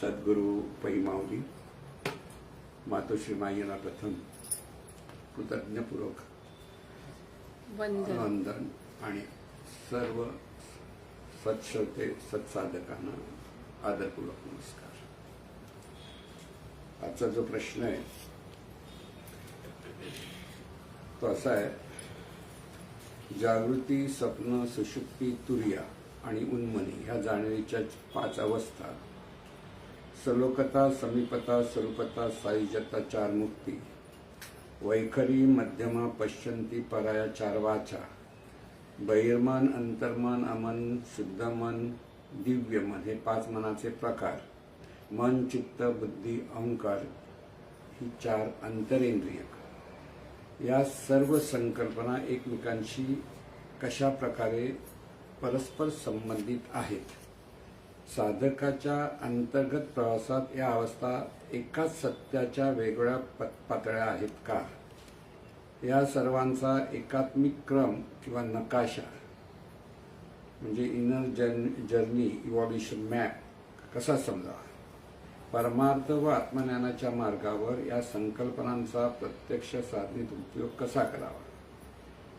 सद्गुरू पैमावली मातोश्री माईंना प्रथम कृतज्ञपूर्वक वंदन आणि सर्व सत्श्रोते सत्साधकांना आदरपूर्वक नमस्कार. आजचा जो प्रश्न आहे तो असा आहे, जागृती, स्वप्न, सुषुप्ती, तुर्या आणि उन्मनी ह्या जाणीवीच्या 5 अवस्था, सलोकता, समीपता, स्वरूपता, सायुज्यता, 4 मुक्ती, वैखरी, मध्यमा, पश्यंती, पराया, 4 वाचा, बहिर्मन, अंतर्मन, अमन, शुद्धमन, दिव्यमन हे 5 मनाचे प्रकार, मन, चित्त, बुद्धी, अहंकार ही 4 अंतरेंद्रिय. या सर्व संकल्पना एकमेकांशी कशा प्रकारे परस्पर संबंधित आहेत. साधकाच्या अंतर्गत प्रवासात या अवस्था एकाच सत्याच्या वेगळ्या पातळ्या आहेत का? या सर्वांचा एकात्मिक क्रम किंवा नकाशा म्हणजे इनर जर्नी इव्हॉल्युशन मॅप कसा समजावा? परमार्थ व आत्मज्ञानाच्या मार्गावर या संकल्पनांचा प्रत्यक्ष साधनेत उपयोग कसा करावा?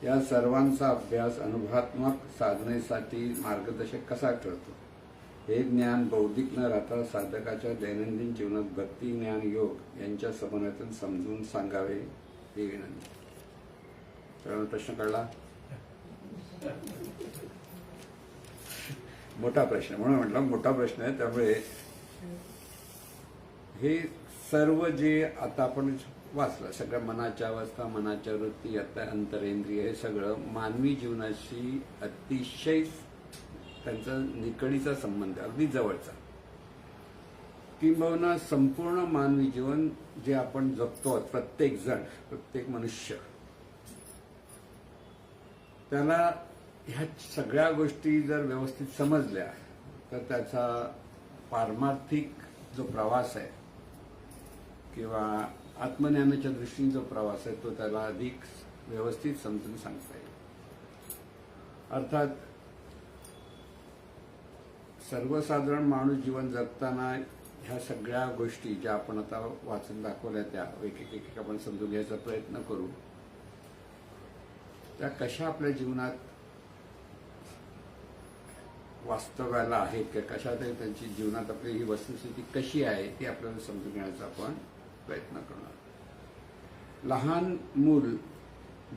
या सर्वांचा अभ्यास अनुभवात्मक साधनेसाठी मार्गदर्शक कसा ठरतो? हे ज्ञान बौद्धिक न राहता साधकाच्या दैनंदिन जीवनात भक्ती, ज्ञान, योग यांच्या समन्वयातून समजून सांगावे ही विनंती. तर प्रश्न कळला? मोठा प्रश्न म्हणून म्हटलं मोठा प्रश्न आहे. त्यामुळे हे सर्व जे आता आपण वाचलं, सगळ्या मनाच्या अवस्था, मनाच्या वृत्ती, अंतरेंद्रिय हे सगळं मानवी जीवनाशी अतिशय त्यांचा निकडीचा संबंध, अगदी जवळचा. किंबहुना संपूर्ण मानवी जीवन जे आपण जगतो, प्रत्येक जण, प्रत्येक मनुष्य, त्याला ह्या सगळ्या गोष्टी जर व्यवस्थित समजल्या तर त्याचा पारमार्थिक जो प्रवास आहे किंवा आत्मज्ञानाच्या दृष्टीने जो प्रवास आहे तो त्याला अधिक व्यवस्थित समजून सांगता येईल. अर्थात सर्वसाधारण माणूस जीवन जगताना ह्या सगळ्या गोष्टी ज्या आपण आता वाचून दाखवल्या त्या एक आपण समजून घ्यायचा प्रयत्न करू. त्या कशा आपल्या जीवनात वास्तव्याला आहेत का, कशा त्यांची जीवनात आपली ही वस्तुस्थिती कशी आहे ती आपल्याला समजून घेण्याचा आपण प्रयत्न करणार. लहान मूल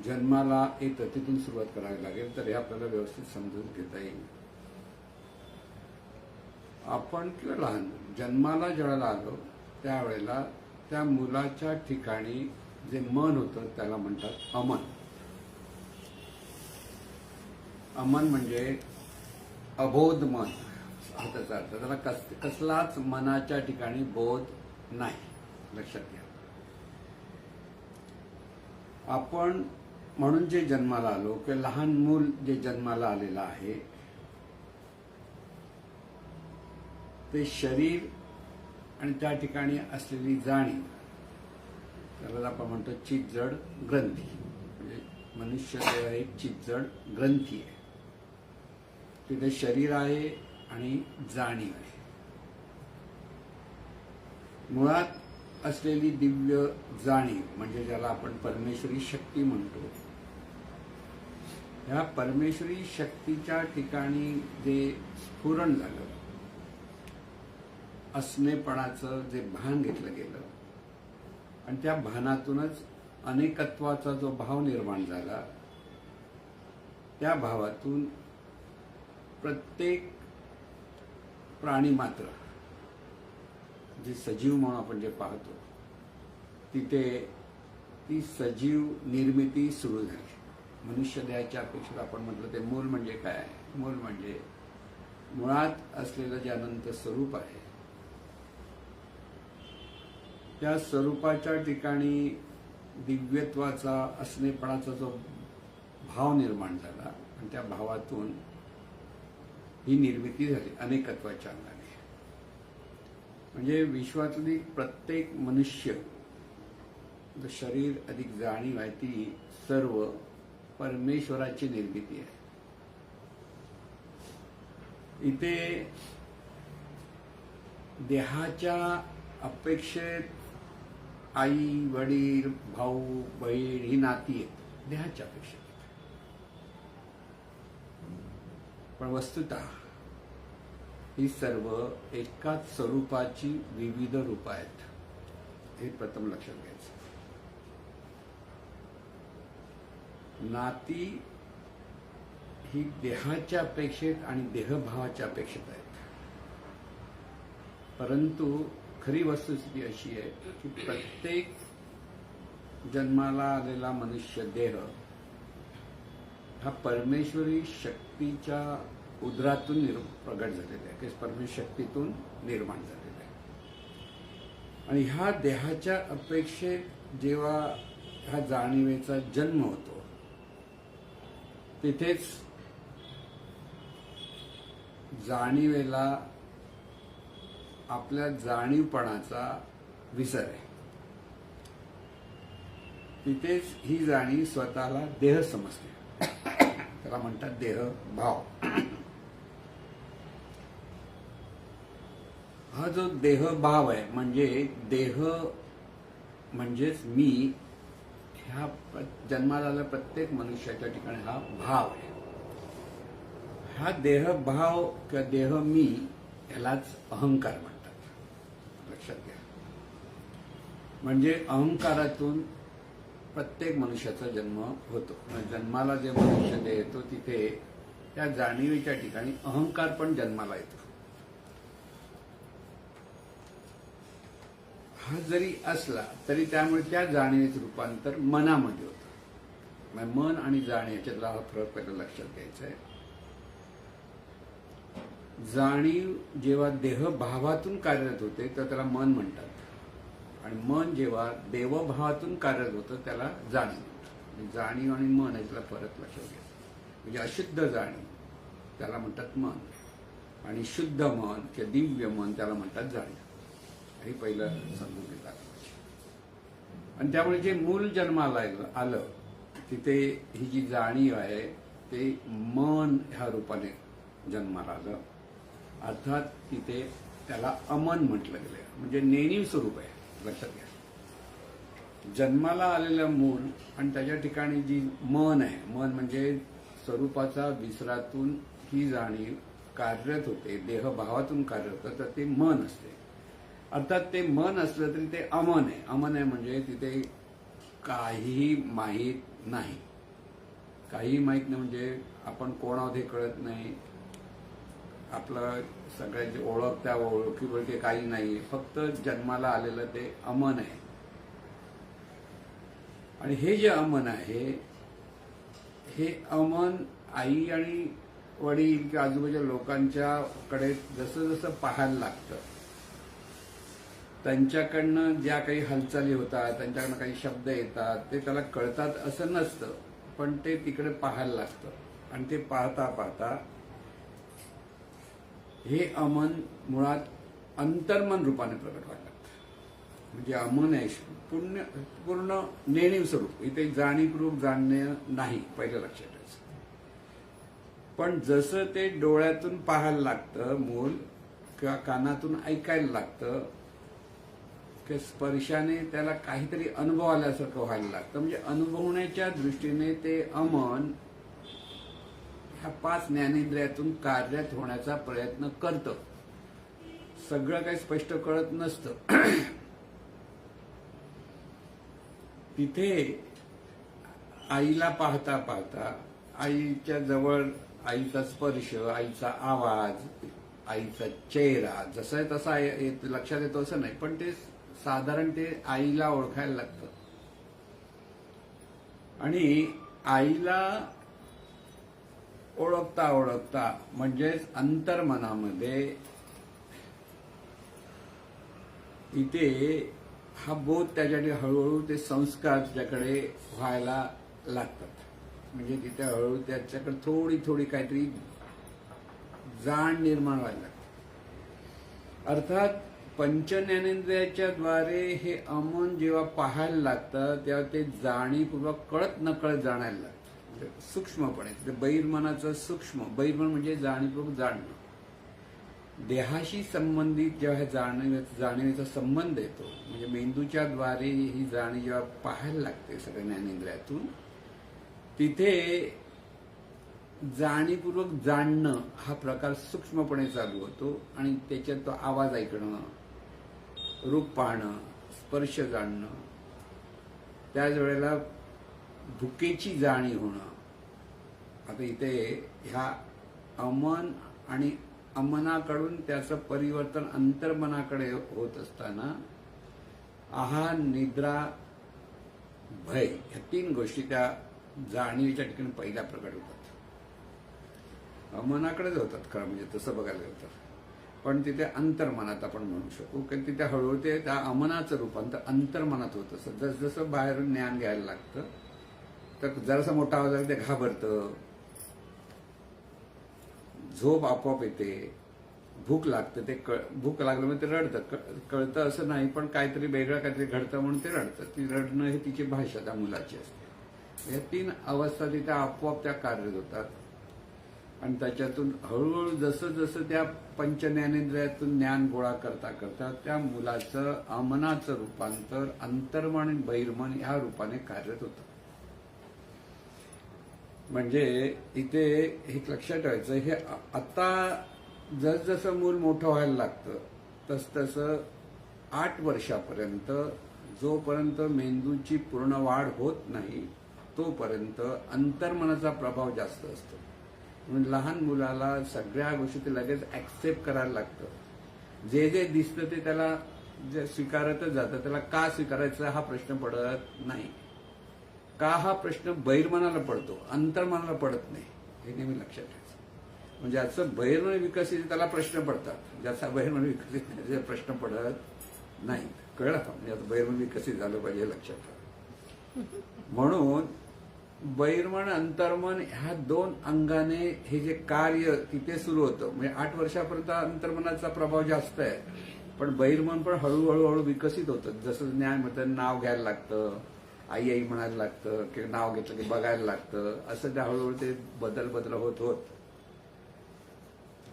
जन्माला येतं तिथून सुरुवात करावी लागेल तर हे आपल्याला व्यवस्थित समजून घेता येईल. आपण किंवा लहान मूल जन्माला ज्यावेळेला आलो त्यावेळेला त्या मुलाच्या ठिकाणी जे मन होतं त्याला म्हणतात अमन. अमन म्हणजे अबोध मन हा त्याचा अर्थ. त्याला कसलाच मनाच्या ठिकाणी बोध नाही, लक्षात घ्या. आपण म्हणून जे जन्माला आलो किंवा लहान मूल जे जन्माला आलेलं आहे ते शरीर आणि त्या ठिकाणी असलेली जाणीव त्याला आपण म्हणतो चित्तजड ग्रंथी. म्हणजे मनुष्य देह एक चित्तजड ग्रंथी आहे. तिथे शरीर आहे आणि जाणीव आहे. मुळात असलेली दिव्य जाणीव म्हणजे ज्याला आपण परमेश्वरी शक्ती म्हणतो, ह्या परमेश्वरी शक्तीच्या ठिकाणी जे स्फुरण झालं, असणेपणाचं जे भान घेतलं गेलं आणि त्या भानातूनच अनेकत्वाचा जो भाव निर्माण झाला, त्या भावातून प्रत्येक प्राणी मात्र जे सजीव म्हणून आपण जे पाहतो तिथे ती सजीव निर्मिती सुरू झाली. मनुष्य देहाच्या अपेक्षेत आपण म्हटलं ते मूल म्हणजे काय? मूल म्हणजे मुळात असलेलं जे अनंत स्वरूप आहे त्या स्वरूपाच्या ठिकाणी दिव्यत्वाचा, असणेपणाचा जो भाव निर्माण झाला आणि त्या भावातून ही निर्मिती झाली अनेकत्वाच्या अंगाने. म्हणजे विश्वातली प्रत्येक मनुष्य शरीर अधिक जाणीव आहे ती सर्व परमेश्वराची निर्मिती आहे. इथे देहाच्या अपेक्षेत आई वडील भाऊ बहीण ही नाती आहेत देहाच्या अपेक्षेत, पण वस्तुतः ही सर्व एकाच स्वरूपाची विविध रूप आहेत हे प्रथम लक्षात घ्यायचं. नाती ही देहाच्या अपेक्षेत आणि देहभावाच्या अपेक्षेत आहेत, परंतु खरी वस्तुस्थिती अशी आहे की प्रत्येक जन्माला आलेला मनुष्य देह हा परमेश्वरी शक्तीच्या उदरातून प्रगट झालेला आहे, परमेश्वर शक्तीतून निर्माण झालेला आहे. आणि ह्या देहाच्या अपेक्षेत जेव्हा ह्या जाणीवेचा जन्म होतो तिथेच जाणीवेला आपल्या जाणीवपणाचा विसर आहे. तिथेच ही जाणीव स्वतःला देह समजते, त्याला म्हणतात देह भाव. हा जो देह भाव आहे म्हणजे देह म्हणजेच मी, ह्या जन्माला आलेल्या प्रत्येक मनुष्याच्या ठिकाणी हा भाव आहे. हा देह भाव किंवा देह मी यालाच अहंकार म्हणतात. लक्षात घ्या. म्हणजे अहंकारातून प्रत्येक मनुष्याचा जन्म होतो. जन्माला जे मनुष्य देह येतो तिथे त्या जाणीवेच्या ठिकाणी अहंकार पण जन्माला येतो. हा जरी असला तरी त्यामुळे त्या जाणीवेचं रूपांतर मनामध्ये होतं. मन आणि जाणीव याच्यातला हा फरक पहिला लक्षात घ्यायचा आहे. जाणीव जेव्हा देहभावातून कार्यरत होते तर त्याला मन म्हणतात, आणि मन जेव्हा देवभावातून कार्यरत होतं त्याला जाणीव म्हणतात. जाणीव आणि मन यातला फरक लक्षात घ्या. म्हणजे अशुद्ध जाणीव त्याला म्हणतात मन, आणि शुद्ध मन किंवा दिव्य मन त्याला म्हणतात जाणीव. हे पहिलं समजून घेतात. आणि त्यामुळे जे मूल जन्माला आलं तिथे ही जी जाणीव आहे ते मन ह्या रूपाने जन्माला आलं. अर्थात तिथे त्याला अमन म्हटलं गेलं, म्हणजे नेणीव स्वरूप आहे. लक्षात घ्या. जन्माला आलेलं मूल आणि त्याच्या ठिकाणी जी मन आहे, मन म्हणजे स्वरूपाचा विसरातून ही जाणीव कार्यरत होते, देहभावातून कार्यरत होतं, तर ते मन असते. अर्थात ते मन असलं तरी ते अमन आहे. अमन आहे म्हणजे तिथे काहीही माहीत नाही. काहीही माहीत नाही म्हणजे आपण कोण आहोत हे कळत नाही. आपलं सगळ्यांची ओळख त्या ओळखीवर ते काही नाही. फक्त जन्माला आलेलं ते अमन आहे. आणि हे जे अमन आहे हे अमन आई आणि वडील किंवा आजूबाजूच्या लोकांच्याकडे जसं जसं पाहायला लागतं, त्यांच्याकडनं ज्या काही हालचाली होतात, त्यांच्याकडनं काही शब्द येतात ते त्याला कळतात असं नसतं, पण ते तिकडे पाहायला लागतं. आणि ते पाहता पाहता हे अमन मुळात अंतर्मन रूपाने प्रकट व्हायला लागतं. म्हणजे अमन आहे पूर्ण नेणीव स्वरूप. इथे जाणीवपूर्वक जाणणे नाही, पहिलं लक्षात ठेवायचं. पण जसं ते डोळ्यातून पाहायला लागतं मूल, किंवा कानातून ऐकायला लागतं, की स्पर्शाने त्याला काहीतरी अनुभव आल्यासारखं व्हायला लागतं. म्हणजे अनुभवण्याच्या दृष्टीने ते अमन ह्या 5 ज्ञानेंद्रियातून कार्यरत होण्याचा प्रयत्न करतं. सगळं काही स्पष्ट कळत नसतं. तिथे आईला पाहता पाहता आईच्या जवळ आईचा स्पर्श, आईचा आवाज, आईचा चेहरा जसा आहे तसा लक्षात येतो असं नाही, पण ते साधारण ते आईला ओळखायला लागतं. आणि आईला ओळखता ओळखता म्हणजेच अंतर्मनामध्ये इथे हा बोध त्याच्याकडे हळूहळू ते संस्कार त्याच्याकडे व्हायला लागतात. म्हणजे तिथे हळूहळू त्याच्याकडे थोडी थोडी काहीतरी जाण निर्माण व्हायला लागते. अर्थात पंचज्ञानेंद्रियाच्या द्वारे हे अमन जेव्हा पाहायला लागतं तेव्हा ते जाणीवपूर्वक कळत नकळत जाणायला लागतं. सूक्ष्मपणे बहिर्मनाचं सूक्ष्म, बहिर्मन म्हणजे जाणीवपूर्वक जाणणं. देहाशी संबंधित जेव्हा जाणीवेचा संबंध येतो, म्हणजे मेंदूच्या द्वारे ही जाणीव जेव्हा पाहायला लागते सगळ्या ज्ञानेंद्रियातून, तिथे जाणीवपूर्वक जाणणं हा प्रकार सूक्ष्मपणे चालू होतो आणि त्याच्यात तो आवाज ऐकणं, रूप पाहणं, स्पर्श जाणणं, त्याच वेळेला भुकेची जाणीव होणं. आता इथे ह्या अमन आणि अमनाकडून त्याचं परिवर्तन अंतर्मनाकडे होत असताना आहार, निद्रा, भय ह्या 3 गोष्टी त्या जाणीवेच्या ठिकाणी पहिल्या प्रकट होतात. अमनाकडेच होतात खरं म्हणजे तसं बघायला गेलं तर, पण तिथे अंतर्मनात आपण म्हणू शकू, कारण तिथे हळूहळू ते त्या अमनाचं रूपांतर अंतर्मनात होत असतं. जसं बाहेरून ज्ञान घ्यायला लागतं तर जरासा मोठा आवाज आला ते घाबरतं, झोप आपोआप येते, भूक लागते, ते भूक लागलं म्हणजे ते रडतं. कळतं असं नाही, पण काहीतरी वेगळं काहीतरी घडतं म्हणून ते रडतं. ती रडणं ही तिची भाषा त्या मुलाची असते. या 3 अवस्था तिथे आपोआप त्या कार्यरत होतात आणि त्याच्यातून हळूहळू जसं जसं त्या पंचज्ञानेंद्रियातून ज्ञान गोळा करता करता त्या मुलाचं अमनाचं रूपांतर अंतर्मन आणि बहिर्मन ह्या रूपाने कार्यरत होतं. म्हणजे इथे हे लक्षात ठेवायचं, हे आता जसजसं मूल मोठं व्हायला लागतं तसतसं 8 वर्षापर्यंत जोपर्यंत मेंदूची पूर्ण वाढ होत नाही तोपर्यंत अंतर्मनाचा प्रभाव जास्त असतो. म्हणून लहान मुलाला सगळ्या गोष्टी ते लगेच ऍक्सेप्ट करायला लागतं. जे जे दिसतं ते त्याला जे स्वीकारतच जातं. त्याला का स्वीकारायचं हा प्रश्न पडत नाही. का हा प्रश्न बहिर्मनाला पडतो, अंतर्मनाला पडत नाही, हे नेहमी लक्षात ठेवायचं. म्हणजे ज्याचं बहिर्मन विकसित त्याला प्रश्न पडतात, ज्याचा बहिर्मन विकसित नाही त्याचे प्रश्न पडत नाही. कळलं का? म्हणजे आता बहिर्मन विकसित झालं पाहिजे हे लक्षात ठेवा. म्हणून बहिर्मन अंतर्मन ह्या 2 अंगाने हे जे कार्य तिथे सुरू होतं. म्हणजे 8 वर्षापर्यंत अंतर्मनाचा प्रभाव जास्त आहे, पण बहिर्मन पण हळूहळू विकसित होतं. जसं ज्ञान म्हणतं, नाव घ्यायला लागतं, आई आई म्हणायला लागतं, किंवा नाव घेतलं की बघायला लागतं, असं त्या हळूहळू ते बदल होत होत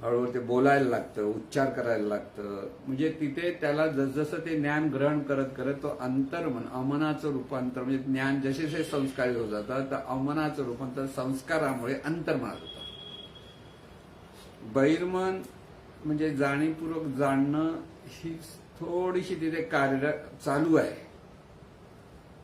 हळूहळू ते बोलायला लागतं, उच्चार करायला लागतं. म्हणजे तिथे त्याला जसजसं ते ज्ञान ग्रहण करत करत तो अंतर्मन अमनाचं रूपांतर, म्हणजे ज्ञान जसे जसे संस्कारित होत जातात तर अमनाचं रूपांतर संस्कारामुळे अंतर्मनात होतं. बहिर्मन म्हणजे जाणीवपूर्वक जाणणं ही थोडीशी तिथे कार्यरत चालू आहे.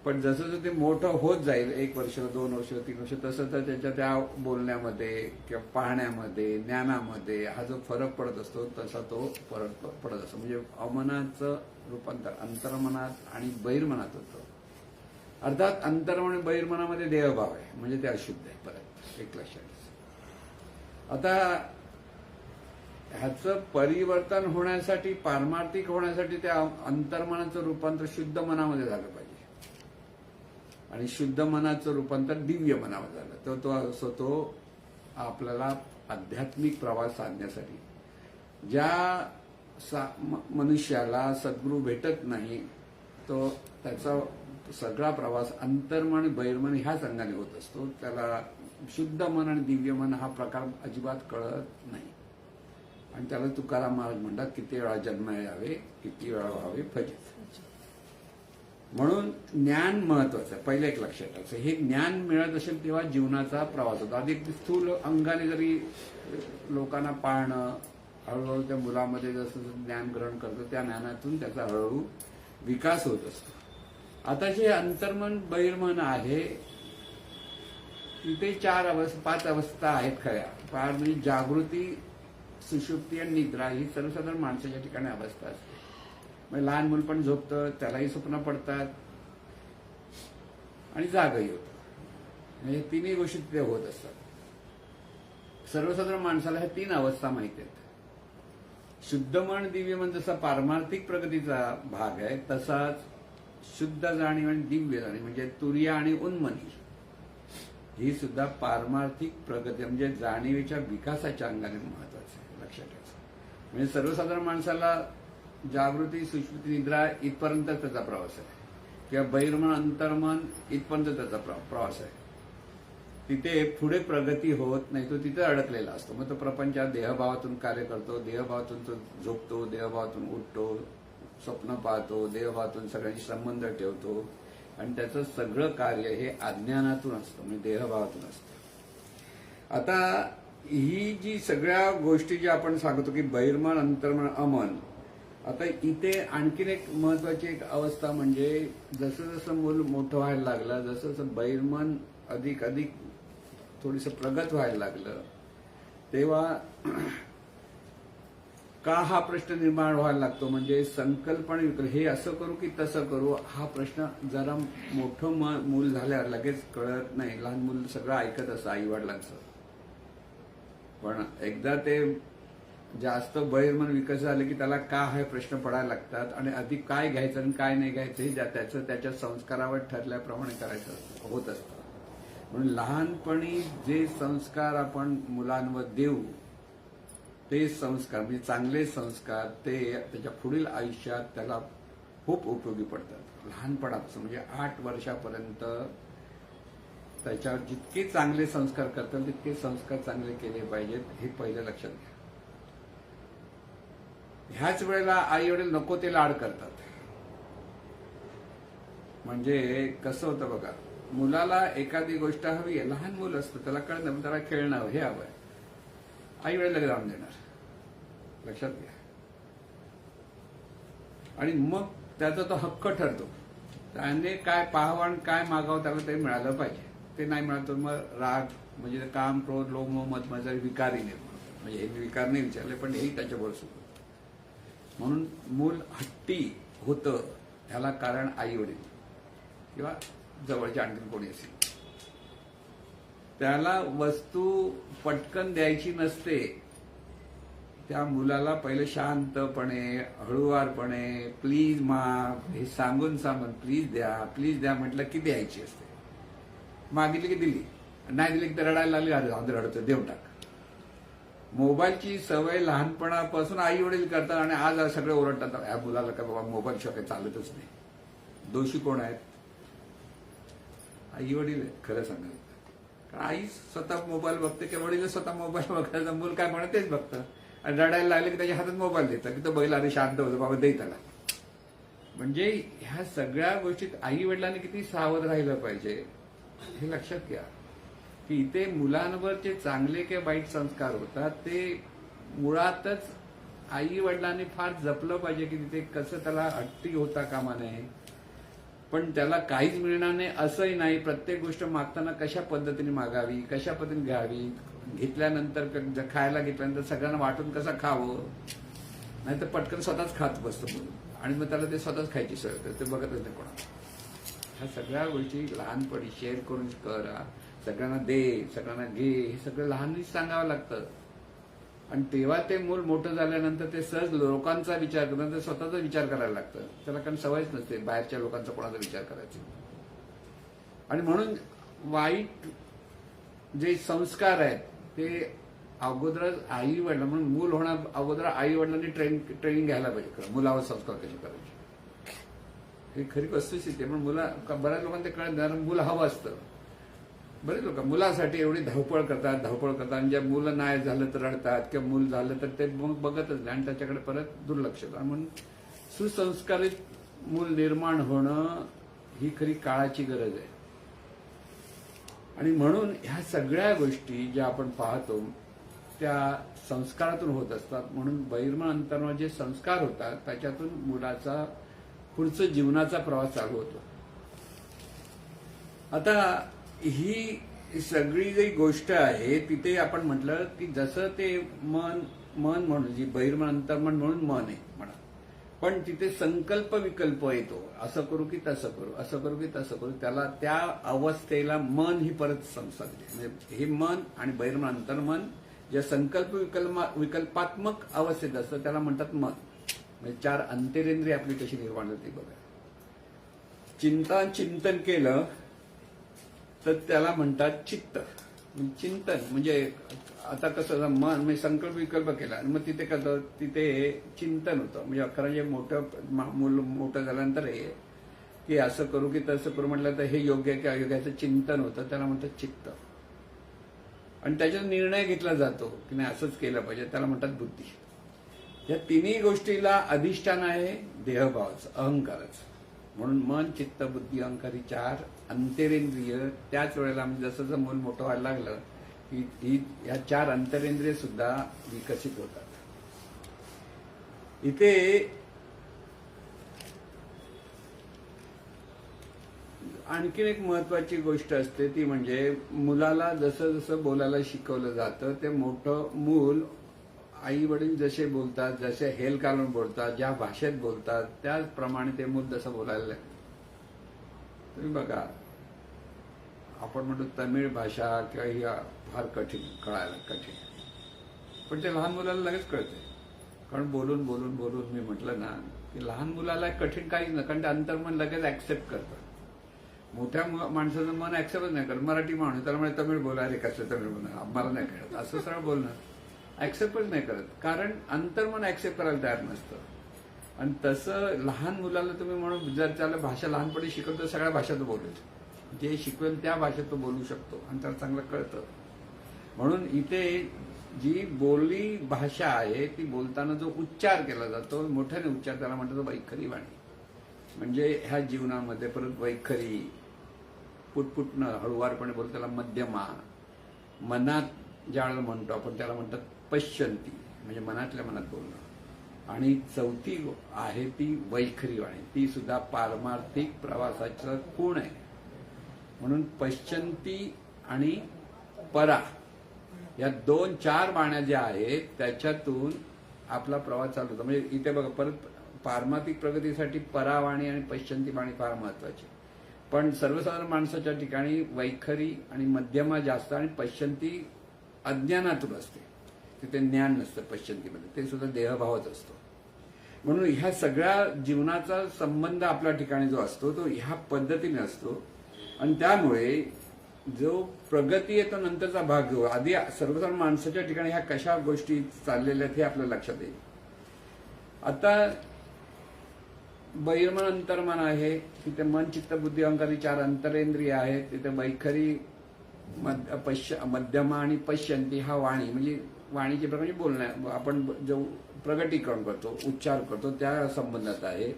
पण जसं जसं ते मोठं होत जाईल, 1 वर्ष, 2 वर्ष, 3 वर्ष, तसं तर त्याच्या त्या बोलण्यामध्ये किंवा पाहण्यामध्ये, ज्ञानामध्ये हा जो फरक पडत असतो तसा तो फरक पडत असतो. म्हणजे अमनाचं रूपांतर अंतर्मनात आणि बहिर्मनात होतं. अर्थात अंतर्मन आणि बहिर्मनामध्ये देहभाव आहे, म्हणजे ते अशुद्ध आहे. परत एक लक्षात घ्यायचं. आता ह्याचं परिवर्तन होण्यासाठी, पारमार्थिक होण्यासाठी त्या अंतर्मनाचं रूपांतर शुद्ध मनामध्ये झालं पाहिजे आणि शुद्ध मनाचं रूपांतर दिव्य मनामध्ये झालं तर तो असो तो आपल्याला आध्यात्मिक प्रवास साधण्यासाठी. ज्या मनुष्याला सद्गुरू भेटत नाही तो त्याचा सगळा प्रवास अंतर्मन बहिर्मन ह्याच अंगाने होत असतो. त्याला शुद्ध मन आणि दिव्य मन हा प्रकार अजिबात कळत नाही. आणि त्याला तुकाराम महाराज म्हणतात, किती वेळा जन्म यावे, किती वेळा व्हावे फजित. म्हणून ज्ञान महत्वाचं आहे. पहिलं एक लक्षात ठेवायचं, हे ज्ञान मिळत असेल तेव्हा जीवनाचा प्रवास होतो. अधिक स्थूल अंगाने जरी लोकांना पाळणं, हळूहळू त्या मुलामध्ये जसं ज्ञान ग्रहण करतं त्या ज्ञानातून त्याचा हळूहळू विकास होत असतो. आता जे अंतर्मन बहिर्मन आहे तिथे 5 अवस्था आहेत खऱ्या. 5 म्हणजे जागृती, सुषुप्ती आणि निद्रा ही सर्वसाधारण माणसाच्या ठिकाणी अवस्था असते. म्हणजे लहान मूल पण झोपतं, त्यालाही स्वप्न पडतात आणि जागही होतं. म्हणजे 3ही गोष्टी तिथे होत असतात. सर्वसाधारण माणसाला ह्या 3 अवस्था माहिती आहेत. शुद्ध मन, दिव्य मन जसा पारमार्थिक प्रगतीचा भाग आहे, तसाच शुद्ध जाणीव आणि दिव्य जाणीव म्हणजे तुर्य आणि उन्मनी ही सुद्धा पारमार्थिक प्रगती म्हणजे जाणीवेच्या विकासाच्या अंगाने महत्वाचं आहे. लक्षात ठेवायचं. म्हणजे सर्वसाधारण माणसाला जागृती, सुषुप्ती, निद्रा इथपर्यंत त्याचा प्रवास आहे, किंवा बहिर्मन, अंतर्मन इथपर्यंत त्याचा प्रवास आहे. तिथे पुढे प्रगती होत नाही, तो तिथे अडकलेला असतो. मग तो प्रपंचात देहभावातून कार्य करतो, देहभावातून तो झोपतो, देहभावातून उठतो, स्वप्न पाहतो, देहभावातून सगळ्यांशी संबंध ठेवतो आणि त्याचं सगळं कार्य हे अज्ञानातून असतं, म्हणजे देहभावातून असतं. आता ही जी सगळ्या गोष्टी ज्या आपण सांगतो की बहिर्मन, अंतर्मन, अमन, आता इथे आणखीन एक महत्वाची एक अवस्था म्हणजे जसं जसं मूल मोठं व्हायला लागलं, जसं जसं बहिर्मन अधिक अधिक थोडंसं प्रगत व्हायला लागलं, तेव्हा का हा प्रश्न निर्माण व्हायला लागतो, म्हणजे संकल्पना हे असं करू की तसं करू, हा प्रश्न जरा मोठं मूल झाल्यावर लगेच कळत नाही. लहान मूल सगळं ऐकत असतं आई वडिलांचं, पण एकदा ते जास्त बहिर्मन विकसित झाले की त्याला का हे प्रश्न पडायला लागतात आणि अधिक काय घ्यायचं आणि काय नाही घ्यायचं हे त्याचं त्याच्या संस्कारावर ठरल्याप्रमाणे करायचं होत असतं. म्हणून लहानपणी जे संस्कार आपण मुलांवर देऊ ते संस्कार म्हणजे चांगले संस्कार ते त्याच्या पुढील आयुष्यात त्याला खूप उपयोगी पडतात. लहानपणापासून म्हणजे 8 वर्षापर्यंत त्याच्यावर जितके चांगले संस्कार करतात तितके संस्कार चांगले केले पाहिजेत, हे पहिलं लक्षात घ्या. ह्याच वेळेला आई वडील नको ते लाड करतात. म्हणजे कसं होतं बघा, मुलाला एखादी गोष्ट हवी आहे, लहान मुलं असतं त्याला कळत नाही, त्याला खेळणं हवं, हे हवंय, आई वडील लगेच लावून देणार, लक्षात घ्या. आणि मग त्याचा तो हक्क ठरतो, त्याने काय पाहावं आणि काय मागावं त्याला ते मिळालं पाहिजे. ते नाही मिळालं तर मग राग म्हणजे काम, क्रोध, लोभ, मोह, मद, मत्सर विकारही निर्माण होतात. म्हणजे हे विकार नाही विचारले पण हेही त्याच्याबरोबर सुरू होतं. म्हणून मूल हट्टी होतं ह्याला कारण आई वडील किंवा जवळचे आणखी कोणी असेल. त्याला वस्तू पटकन द्यायची नसते. त्या मुलाला पहिले शांतपणे, हळुवारपणे, प्लीज माग हे सांगून प्लीज द्या म्हटलं की द्यायची असते. मागितली की दिली, नाही दिली की तर रडायला लागली, रडतो देऊन टाक. मोबाईलची सवय लहानपणापासून आई वडील करतात आणि आज सगळे ओरडतात या मुलाला का बाबा मोबाईल शिवाय चालतच नाही. दोषी कोण आहेत? आई वडील आहेत खरं सांगायचं. कारण आई स्वतः मोबाईल बघते किंवा वडील स्वतः मोबाईल बघायचा, मूल काय म्हणत तेच बघतं आणि रडायला लागले की त्याच्या हातात मोबाईल देतात की तो बैल आधी शांत होतो, बाबा दे त्याला. म्हणजे ह्या सगळ्या गोष्टीत आई वडिलांनी किती सावध राहिलं पाहिजे हे लक्षात घ्या की इथे मुलांवर जे चांगले किंवा वाईट संस्कार होतात ते मुळातच आई वडिलांनी फार जपलं पाहिजे की तिथे कसं त्याला हट्टी होता कामा नये. पण त्याला काहीच मिळणार नाही असंही नाही. प्रत्येक गोष्ट मागताना कशा पद्धतीने मागावी, कशा पद्धतीने घ्यावी, घेतल्यानंतर खायला घेतल्यानंतर सगळ्यांना वाटून कसं खावं, नाहीतर पटकन स्वतःच खात बसतो आणि मग त्याला ते स्वतःच खायची सवय होते, ते बघतच नाही कोणाला. ह्या सगळ्या गोष्टी लहानपणी शेअर करून करा, सगळ्यांना दे, सगळ्यांना घे, हे सगळं लहानच सांगावं लागतं. आणि तेव्हा ते मूल मोठं झाल्यानंतर ते सहज लोकांचा विचार करतात, ते स्वतःचा विचार करायला लागतं त्याला, कारण सवयच नसते बाहेरच्या लोकांचा कोणाचा विचार करायचा. आणि म्हणून वाईट जे संस्कार आहेत ते अगोदरच आई वडील म्हणून मूल होणार अगोदर आई वडिलांनी ट्रेनिंग घ्यायला पाहिजे मुलावर संस्कार कसे करायचे. ही खरी वस्तुस्थिती आहे. पण बऱ्याच लोकांना ते कळत नाही. मुलं हवं असतं. बरेच लोक मुलासाठी एवढी धावपळ करतात आणि ज्या मुलं नाही झालं तर रडतात किंवा मूल झालं तर ते मग बघतच नाही आणि त्याच्याकडे परत दुर्लक्ष होतं. म्हणून सुसंस्कारित मूल निर्माण होणं ही खरी काळाची गरज आहे. आणि म्हणून ह्या सगळ्या गोष्टी ज्या आपण पाहतो त्या संस्कारातून होत असतात. म्हणून बहिर्मन अंतर्मन जे संस्कार होतात त्याच्यातून मुलाचा पुढचं जीवनाचा प्रवास चालू होतो. आता ही सगळी जी गोष्ट आहे तिथे आपण म्हटलं की जसं ते मन म्हणून जी बहिर्मन अंतर्मन म्हणून मन आहे म्हणा, पण तिथे संकल्प विकल्प येतो, असं करू की तसं करू, असं करू की तसं करू, त्याला त्या अवस्थेला मन ही परत संसाधते. म्हणजे हे मन आणि बहिर्मन अंतर्मन ज्या संकल्प विकल्पात्मक अवस्थेत असतं त्याला म्हणतात मन. म्हणजे 4 अंतरेंद्रिय आपली कशी निर्माण होती बघा. चिंतन केलं तर त्याला म्हणतात चित्त. चिंतन म्हणजे आता कसं मन म्हणजे संकल्प विकल्प केला आणि मग तिथे कसं तिथे चिंतन होतं. म्हणजे खरं जे मोठं झाल्यानंतर हे की असं करू की तसं करू म्हटलं तर हे योग्य की अयोग्याचं चिंतन होतं, त्याला म्हणतात चित्त. आणि त्याच्यात निर्णय घेतला जातो की नाही असंच केलं पाहिजे, त्याला म्हणतात बुद्धी. या तिन्ही गोष्टीला अधिष्ठान आहे देहभावाचं, अहंकाराचं. म्हणून मन, चित्त, बुद्धी, अहंकार ही 4 अंतरेंद्रिय. त्याच वेळेला जसं जसं मन मोठं व्हायला लागलं की या 4 अंतरेंद्रिय सुद्धा विकसित होतात. इथे आणखीन एक महत्वाची गोष्ट असते, ती म्हणजे मुलाला जसं जसं बोलायला शिकवलं जातं, ते मोठं मूल आई वडील जसे बोलतात, जसे हेल काढून बोलतात, ज्या भाषेत बोलतात, त्याचप्रमाणे ते मूल जसं बोलायला लागतं. तुम्ही बघा, आपण म्हणतो तमिळ भाषा किंवा ही फार कठीण, कळायला कठीण, पण ते लहान मुलाला लगेच कळते. कारण बोलून बोलून बोलून मी म्हटलं ना की लहान मुलाला कठीण काहीच नाही, कारण ते अंतर्मन लगेच ऍक्सेप्ट करतं. मोठ्या माणसाचं मन ऍक्सेप्टच नाही करत. मराठी माणूस त्याला म्हणजे तमिळ बोला, रे कसं तमिळ बोला, मला नाही कळत असं सरळ बोलणं ऍक्सेप्टच नाही करत, कारण अंतर्मन ऍक्सेप्ट करायला तयार नसतं. आणि तसं लहान मुलाला तुम्ही म्हणून जर त्याला भाषा लहानपणी शिकवतो, सगळ्या भाषा तो बोलेल, जे शिकवेल त्या भाषेत तो बोलू शकतो आणि त्याला चांगलं कळतं. म्हणून इथे जी बोलली भाषा आहे ती बोलताना जो उच्चार केला जातो, मोठ्याने उच्चार, त्याला म्हणतो वैखरी वाणी. म्हणजे ह्या जीवनामध्ये परत वैखरी, पुटपुटणं, हळुवारपणे बोलतो त्याला मध्यमा, मनात ज्यावेळेला म्हणतो आपण त्याला म्हणतात पश्यंती, म्हणजे मनातल्या मनात बोलणं. आणि चौथी आहे ती वैखरी वाणी, ती सुद्धा पारमार्थिक प्रवासाचं खूण आहे. म्हणून पश्यंती आणि परा या 2-4 वाण्या ज्या आहेत त्याच्यातून आपला प्रवास चालू होतो. म्हणजे इथे बघा, परत पारमार्थिक प्रगतीसाठी परावाणी आणि पश्यंती वाणी फार महत्वाची. पण सर्वसाधारण माणसाच्या ठिकाणी वैखरी आणि मध्यमा जास्त, आणि पश्यंती अज्ञानातून असते, तिथे ज्ञान नसतं पश्यंतीमध्ये, ते सुद्धा देहभावच असतो. म्हणून ह्या सगळ्या जीवनाचा संबंध आपल्या ठिकाणी जो असतो तो ह्या पद्धतीने असतो. आणि त्यामुळे जो प्रगती आहे तो नंतरचा भाग घेऊ. आधी सर्वसाधारण माणसाच्या ठिकाणी ह्या कशा गोष्टी चाललेल्या आहेत हे आपल्या लक्षात येईल. आता बहिर्मन अंतर्मन आहे, तिथे मन, चित्त, बुद्धी, अहंकार 4 अंतरेंद्रिय आहेत. तिथे वैखरी, मध्यमा आणि पश्यंती हा वाणी, म्हणजे वाणीचे प्रकार, म्हणजे बोलण्या, आपण जो प्रगटीकरण करतो, उच्चार करतो, त्या संबंधात आहे.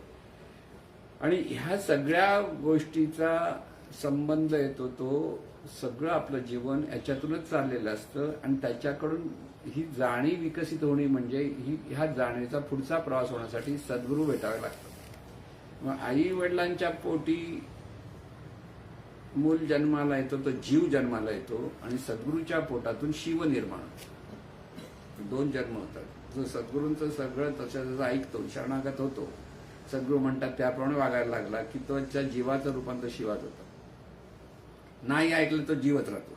आणि ह्या सगळ्या गोष्टीचा संबंध येतो तो सगळं आपलं जीवन याच्यातूनच चाललेलं असतं. आणि त्याच्याकडून ही जाणीव विकसित होणे म्हणजे ह्या जाणीवेचा पुढचा प्रवास होण्यासाठी सद्गुरू भेटावे लागतात. मग आई वडिलांच्या पोटी मूल जन्माला येतो, तो जीव जन्माला येतो, आणि सद्गुरूच्या पोटातून शिव निर्माण होतो. 2 जन्म होतात. जो सद्गुरूंचं सगळं तसं ऐकतो, शरणागत होतो, सद्गुरू म्हणतात त्याप्रमाणे वागायला लागला की तो त्या जीवाचं रूपांतर शिवात होतं. नाही ऐकलं तो जीवच राहतो.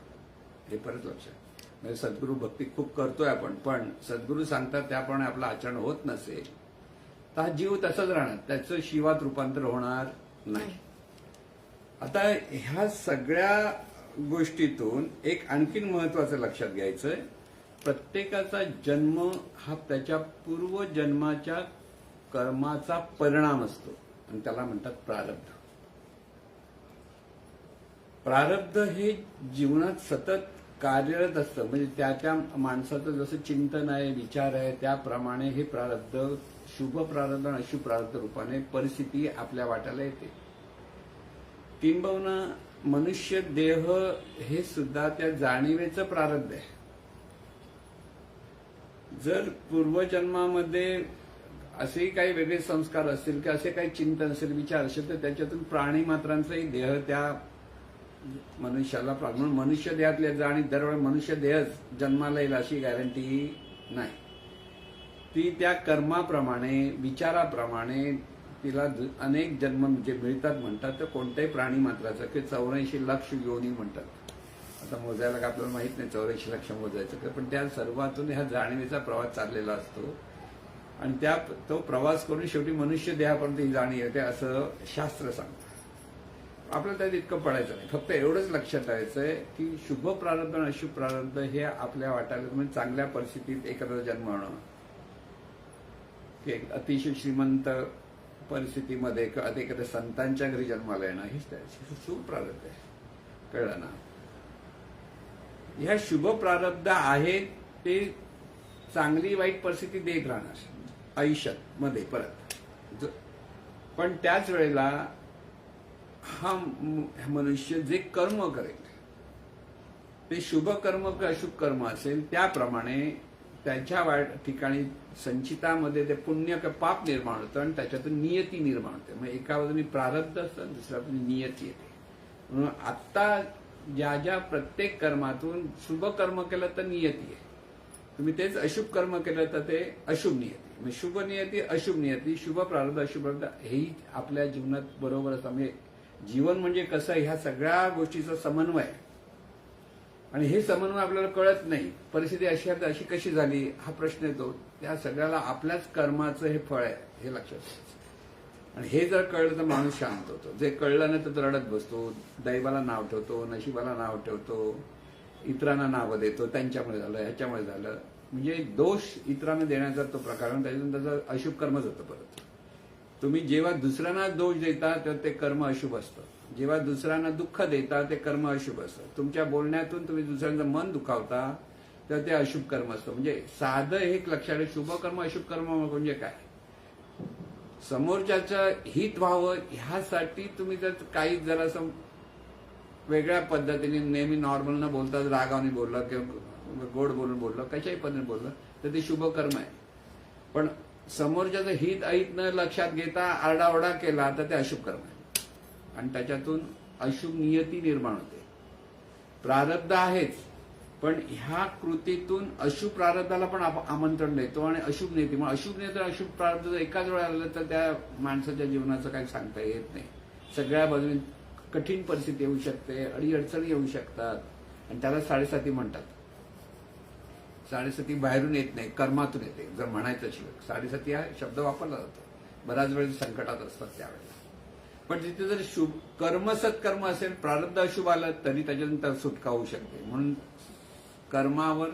हे परत लक्षात. म्हणजे सद्गुरू भक्ती खूप करतोय आपण, पण सद्गुरू सांगतात त्याप्रमाणे आपलं आचरण होत नसेल तर हा जीव तसंच राहणार, त्याचं शिवात रूपांतर होणार नाही. आता ह्या सगळ्या गोष्टीतून एक आणखीन महत्वाचं लक्षात घ्यायचंय, प्रत्येकाचा जन्म हा त्याच्या पूर्वजन्माच्या कर्माचा परिणाम असतो, आणि त्याला म्हणतात प्रारब्ध. प्रारब्ध हे जीवनात सतत कार्यरत असतं. म्हणजे त्या माणसाचं जसं चिंतन आहे, विचार आहे, त्याप्रमाणे हे प्रारब्ध, शुभ प्रारब्ध आणि अशुभ प्रारब्ध रूपाने परिस्थिती आपल्या वाट्याला येते. किंबहुना मनुष्य देह हे सुद्धा त्या जाणीवेचं प्रारब्ध आहे. जर पूर्वजन्मामध्ये असेही काही वेगळे संस्कार असतील किंवा असे काही चिंतन असेल, विचार असेल, तर त्याच्यातून प्राणी मात्रांचाही देह त्या मनुष्याला म्हणून मनुष्य देहातले आणि दरवेळी मनुष्य देहच जन्माला येईल अशी गॅरंटी नाही. ती त्या कर्माप्रमाणे, विचाराप्रमाणे तिला अनेक जन्म जे मिळतात म्हणतात. तर कोणत्याही प्राणी मात्राचं की 84 लाख योनी म्हणतात. आता मोजायला का आपल्याला माहित नाही 84 लाख मोजायचं का, पण त्या सर्वातून ह्या जाणीवेचा प्रवास चाललेला असतो. आणि त्या तो प्रवास करून शेवटी मनुष्य देहापर्यंत ही जाणीव येते असं शास्त्र सांगतं. आपल्याला त्यात इतकं पडायचं नाही. फक्त एवढंच लक्षात ठेवायचंय की शुभ प्रारब्ध आणि अशुभ प्रारब्ध हे आपल्या वाट्याला, म्हणजे चांगल्या परिस्थितीत एखादा जन्म होणं, की अतिशय श्रीमंत परिस्थितीमध्ये किंवा एखाद्या संतांच्या घरी जन्माला येणं, हेच शुभ प्रारब्ध आहे. कळलं ना? ह्या शुभ प्रारब्ध आहेत ते चांगली वाईट परिस्थिती देत राहणार आयुष्यात मध्ये परत. पण त्याच वेळेला हा मनुष्य जे कर्म करेल ते शुभ कर्म का अशुभ कर्म असेल त्याप्रमाणे त्याच्या ठिकाणी संचितामध्ये ते पुण्य का पाप निर्माण होतं आणि त्याच्यातून नियती निर्माण होते. मग एका बाजूने प्रारब्ध असतं, दुसऱ्या बाजूने नियती येते. म्हणून आत्ता ज्या ज्या प्रत्येक कर्मातून शुभ कर्म केलं तर नियती आहे, तुम्ही तेच अशुभ कर्म केलं तर ते अशुभ नियती. म्हणजे शुभ नियती अशुभ नियती, शुभ प्रारब्ध अशुभ प्रारब्ध हेही आपल्या जीवनात बरोबर असतं. म्हणजे जीवन म्हणजे कसं, ह्या सगळ्या गोष्टीचा समन्वय आहे. आणि हे समन्वय आपल्याला कळत नाही. परिस्थिती अशी कशी झाली हा प्रश्न येतो. त्या सगळ्याला आपल्याच कर्माचं हे फळ आहे हे लक्षात घ्यायचं. आणि हे जर कळलं तर माणूस शांत होतो. जे कळलं नाही तर रडत बसतो, दैवाला नाव ठेवतो, नशिबाला नाव ठेवतो, इतरांना नावं देतो, त्यांच्यामुळे झालं ह्याच्यामुळे झालं. म्हणजे दोष इतरांना देण्याचा तो प्रकार, त्याच्यातून त्याचं अशुभ कर्मच होतं. परत तुम्ही जेव्हा दुसऱ्यांना दोष देता तेव्हा ते कर्म अशुभ असतं. जेव्हा दुसऱ्यांना दुःख देता ते कर्म अशुभ असतं. तुमच्या बोलण्यातून तुम्ही दुसऱ्यांचं मन दुखावता तेव्हा ते अशुभ कर्म असतं. म्हणजे साधं एक लक्षात, शुभ कर्म अशुभ कर्म म्हणजे काय, समोरच्याचं हित व्हावं ह्यासाठी तुम्ही जर काही जरासं वेगळ्या पद्धतीने नेहमी नॉर्मल न बोलता रागावने बोललं किंवा गोड बोलून बोललं, कशाही पद्धतीने बोललं तर ते शुभ कर्म आहे. पण समोरच्याचं हित अहित न लक्षात घेता आरडाओरडा केला तर ते अशुभ कर्म आहे. आणि त्याच्यातून अशुभ नियती निर्माण होते. प्रारब्ध आहेच, पण ह्या कृतीतून अशुभ प्रारब्धाला पण आमंत्रण देतो आणि अशुभ नियती. मग अशुभ नियती अशुभ प्रारब्ध जर एकाच वेळा आलं तर त्या माणसाच्या जीवनाचं काही सांगता येत नाही. सगळ्या बाजूने कठीण परिस्थिती येऊ शकते, अडीअडचणी येऊ शकतात. आणि त्याला साडेसाती म्हणतात. साडेसाती बाहेरून येत नाही, कर्मातून येते. जर म्हणायचं शिल्लक साडेसाती हा शब्द वापरला जातो. बऱ्याच वेळेस संकटात असतात त्यावेळेला. पण तिथे जर शुभ कर्म सत्कर्म असेल, प्रारब्ध अशुभ आलं तरी त्याच्यानंतर सुटका होऊ शकते. म्हणून कर्मावर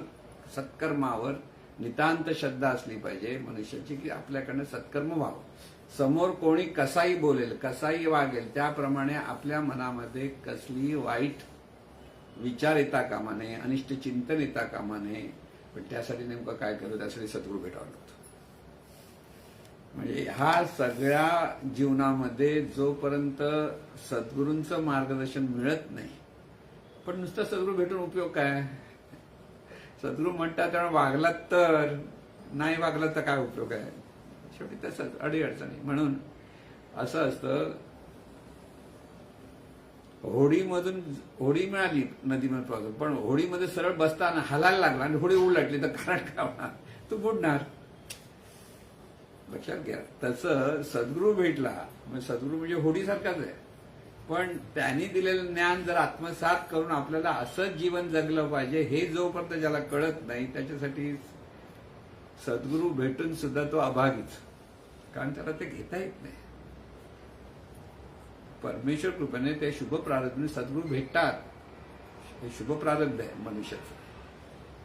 सत्कर्मावर नितांत श्रद्धा असली पाहिजे मनुष्याची, की आपल्याकडनं सत्कर्म व्हावं. समोर कोणी कसाही बोलेल, कसाही वागेल, त्याप्रमाणे आपल्या मनामध्ये कसलीही वाईट विचार येता कामा नये, अनिष्ट चिंतन येता कामा नये. पण त्यासाठी नेमकं काय केलं, त्यासाठी सद्गुरू भेटावं लागतं. म्हणजे ह्या सगळ्या जीवनामध्ये जोपर्यंत सद्गुरूंचं मार्गदर्शन मिळत नाही, पण नुसतं सद्गुरू भेटून उपयोग काय. सद्गुरू म्हणतात त्यामुळे वागलात तर, नाही वागलात तर काय उपयोग आहे. शेवटी तसंच अडीअडचणी. म्हणून असं असतं, होडी मिळाली नदीमध्ये, पण होडीमध्ये सरळ बसताना हलायला लागला आणि होडी उलटली तर कारण काय होणार, तू बुडणार. लक्षात घ्या. तसं सद्गुरू भेटला म्हणजे सद्गुरू म्हणजे होडीसारखाच आहे. पण त्यांनी दिलेलं ज्ञान जर आत्मसात करून आपल्याला असंच जीवन जगलं पाहिजे हे जोपर्यंत ज्याला कळत नाही, त्याच्यासाठी सद्गुरू भेटून सुद्धा तो अभागीच. कारण त्याला ते घेता येत नाही. परमेश्वर कृपेने ते शुभ प्रारब्धाने सद्गुरू भेटतात. हे शुभ प्रारब्ध आहे मनुष्याचं.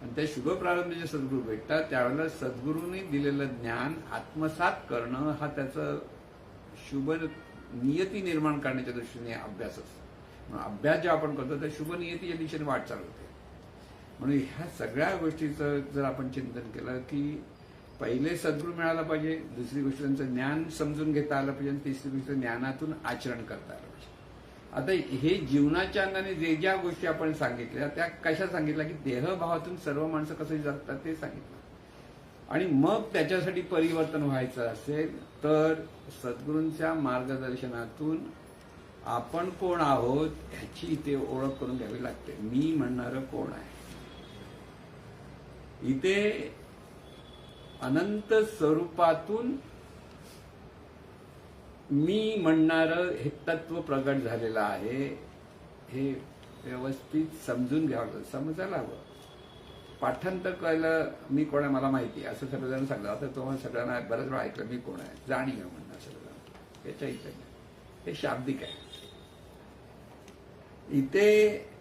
आणि त्या शुभ प्रारंभाचे सद्गुरू भेटतात त्यावेळेला सद्गुरूंनी दिलेलं ज्ञान आत्मसात करणं हा त्याचं शुभ नियती निर्माण करण्याच्या दृष्टीने अभ्यास असतो. अभ्यास जेव्हा आपण करतो तर शुभ नियतीच्या दिशेने वाटचाल होते. म्हणून ह्या सगळ्या गोष्टीचं जर आपण चिंतन केलं की पहिले सद्गुरू मिळाला पाहिजे, दुसरी गोष्ट त्यांचं ज्ञान समजून घेता आलं पाहिजे, आणि तिसरी गोष्ट ज्ञानातून आचरण करता आलं पाहिजे. आता हे जीवनाच्या अंगाने जे ज्या गोष्टी आपण सांगितल्या त्या कशा सांगितल्या, की देहभावातून सर्व माणसं कसे जगतात ते सांगितलं. आणि मग त्याच्यासाठी परिवर्तन व्हायचं असेल तर सद्गुरूंच्या मार्गदर्शनातून आपण कोण आहोत ह्याची इथे ओळख करून घ्यावी लागते. मी म्हणणारं कोण आहे. इथे अनंत स्वरूपातून मी म्हणणारं हे तत्व प्रगट झालेलं आहे. हे व्यवस्थित समजून घ्यावं, समजायला हवं. पाठांतर कळलं मी कोण आहे मला माहिती आहे असं सगळेजण सांगतात. आता तुम्हाला सगळ्यांना बऱ्याच वेळा ऐकलं मी कोण आहे, जाणीव म्हणणं सगळं त्याच्या इथे हे शाब्दिक आहे. इथे